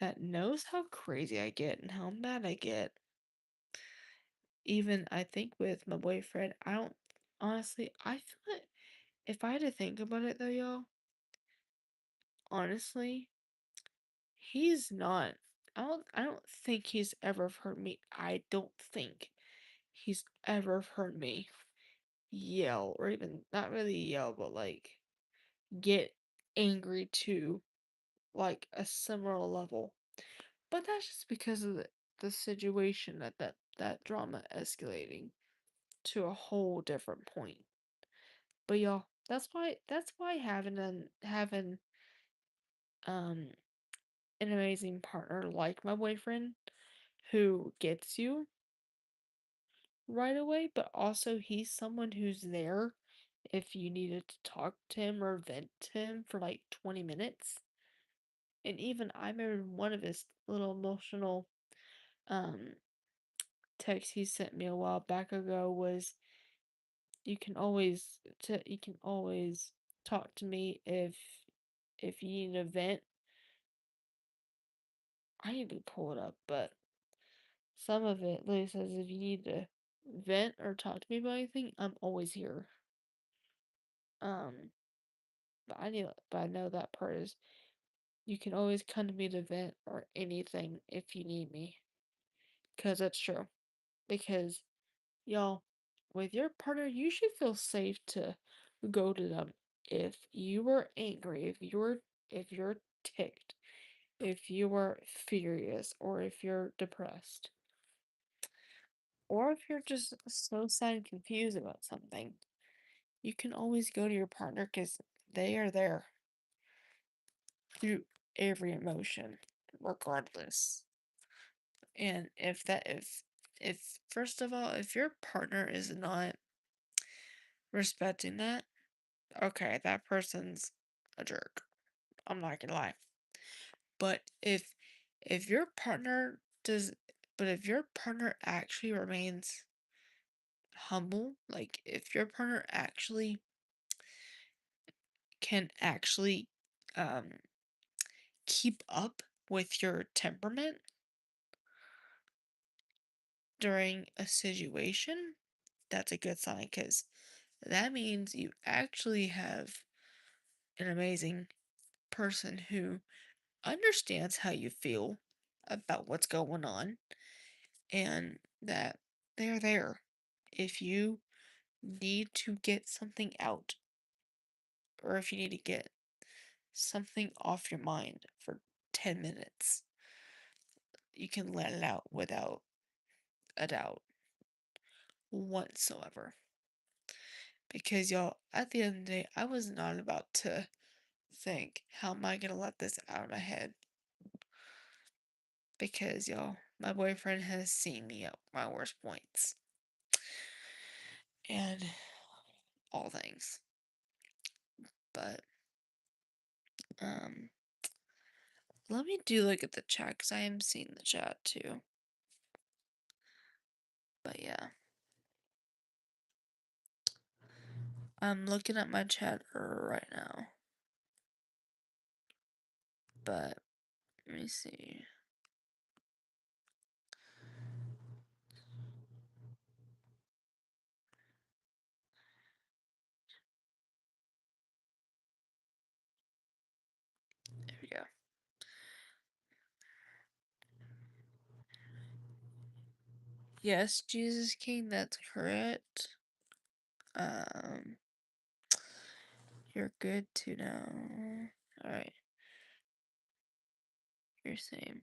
that knows how crazy I get and how mad I get. Even I think with my boyfriend, I don't honestly, I feel like if I had to think about it though, y'all, honestly, he's not. I don't think he's ever heard me. I don't think he's ever heard me yell or even not really yell, but like get angry to like a similar level. But that's just because of the situation that drama escalating to a whole different point. But y'all, that's why having um an amazing partner like my boyfriend who gets you right away, but also he's someone who's there if you needed to talk to him or vent to him for like 20 minutes. And even I remember one of his little emotional um text he sent me a while back ago was you can always talk to me if you need a vent. I need to pull it up, but some of it literally says if you need to vent or talk to me about anything, I'm always here. Um, but I know that part is you can always come to me to vent or anything if you need me. Cause that's true. Because y'all, with your partner, you should feel safe to go to them if you were angry, if you're ticked, if you were furious, or if you're depressed, or if you're just so sad and confused about something. You can always go to your partner because they are there through every emotion, regardless. And if first of all, if your partner is not respecting that, okay, that person's a jerk. I'm not gonna lie. But if your partner does but if your partner actually remains humble, like if your partner actually can actually um keep up with your temperament during a situation, that's a good sign because that means you actually have an amazing person who understands how you feel about what's going on and that they're there if you need to get something out or if you need to get something off your mind for 10 minutes. You can let it out without a doubt. whatsoever. Because y'all, at the end of the day, I was not about to think, how am I gonna let this out of my head? Because y'all, my boyfriend has seen me at my worst points and all things. But um let me do look at the chat because I am seeing the chat too. But yeah. I'm looking at my chat right now. But let me see. There we go. Yes, Jesus King, that's correct. Um, you're good to know. Alright, you're same.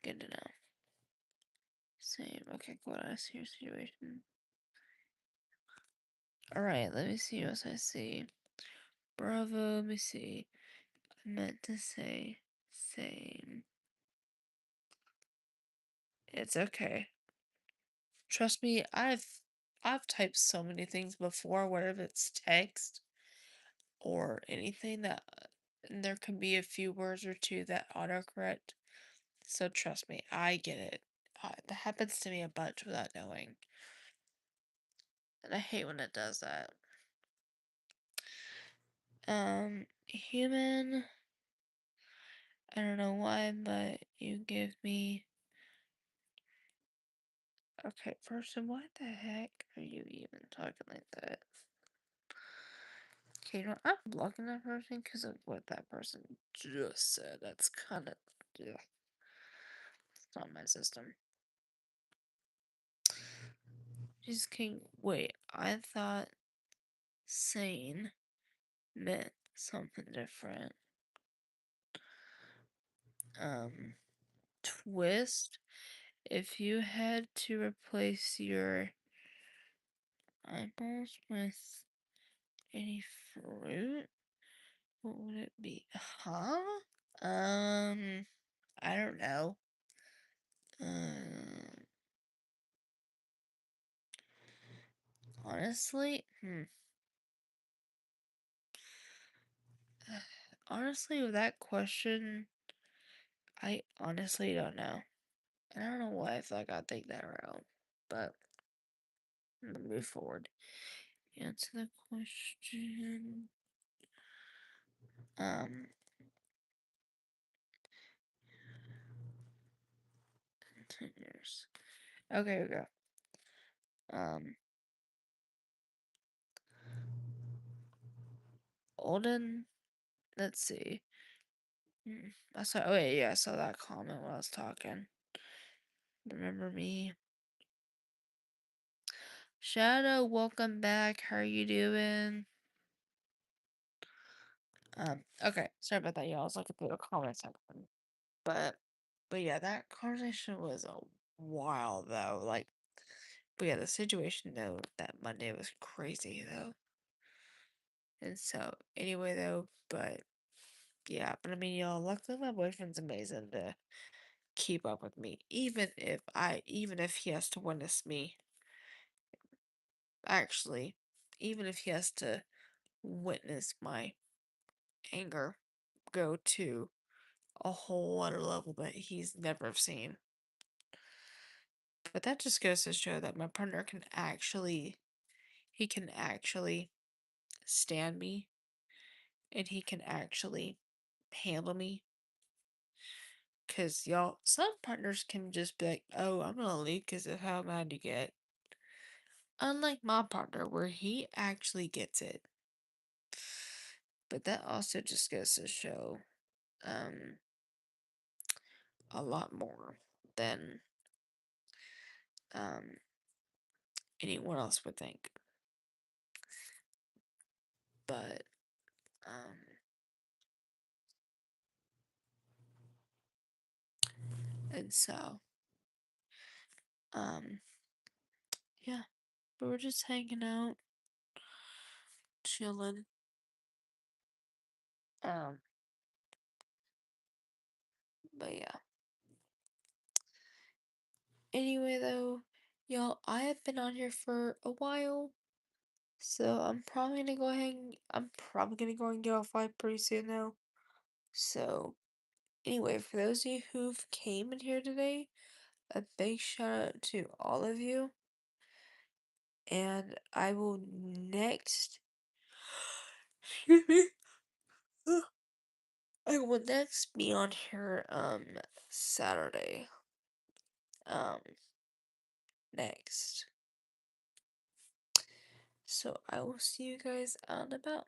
Good to know. Same. Okay, cool. I see your situation. Alright, let me see what I see. Bravo, let me see. I meant to say same. It's okay. Trust me, I've typed so many things before, whether it's text or anything that there can be a few words or two that autocorrect. So trust me, I get it. That happens to me a bunch without knowing. And I hate when it does that. Human. I don't know why, but you give me. Okay, person, what the heck are you even talking like that? Okay, you know, I'm blocking that person because of what that person just said. That's kind of. Yeah, it's not my system. Just can't wait. I thought sane meant something different. Twist. If you had to replace your eyeballs with any fruit, what would it be? Huh? I don't know. Um, honestly, honestly, with that question, I honestly don't know. And I don't know why I feel like I'd take that route, but I'm gonna move forward. Answer the question. Um, 10 years. Okay, we go. Um, Olden, let's see. I saw, oh wait, yeah, I saw that comment while I was talking. Remember me? Shadow, welcome back. How are you doing? Okay, sorry about that, y'all. I was looking through the comment section. But, but yeah, that conversation was a while though. Like, but yeah, the situation though, that Monday was crazy though. And so, anyway though, but yeah, but I mean, y'all, luckily my boyfriend's amazing to keep up with me, even if he has to witness me, actually, even if he has to witness my anger go to a whole other level that he's never seen. But that just goes to show that my partner he can actually stand me and he can actually handle me. Cause y'all, some partners can just be like, oh, I'm gonna leave because of how mad you get. Unlike my partner, where he actually gets it. But that also just goes to show um a lot more than um anyone else would think. But um and so um yeah, but we're just hanging out, chilling. Um, but yeah. Anyway, though, y'all, I have been on here for a while, so I'm probably gonna go and get off live pretty soon though. So, anyway, for those of you who've came in here today, a big shout out to all of you. And I will next, excuse me, I will next be on here, Saturday, um, next. So I will see you guys out and about.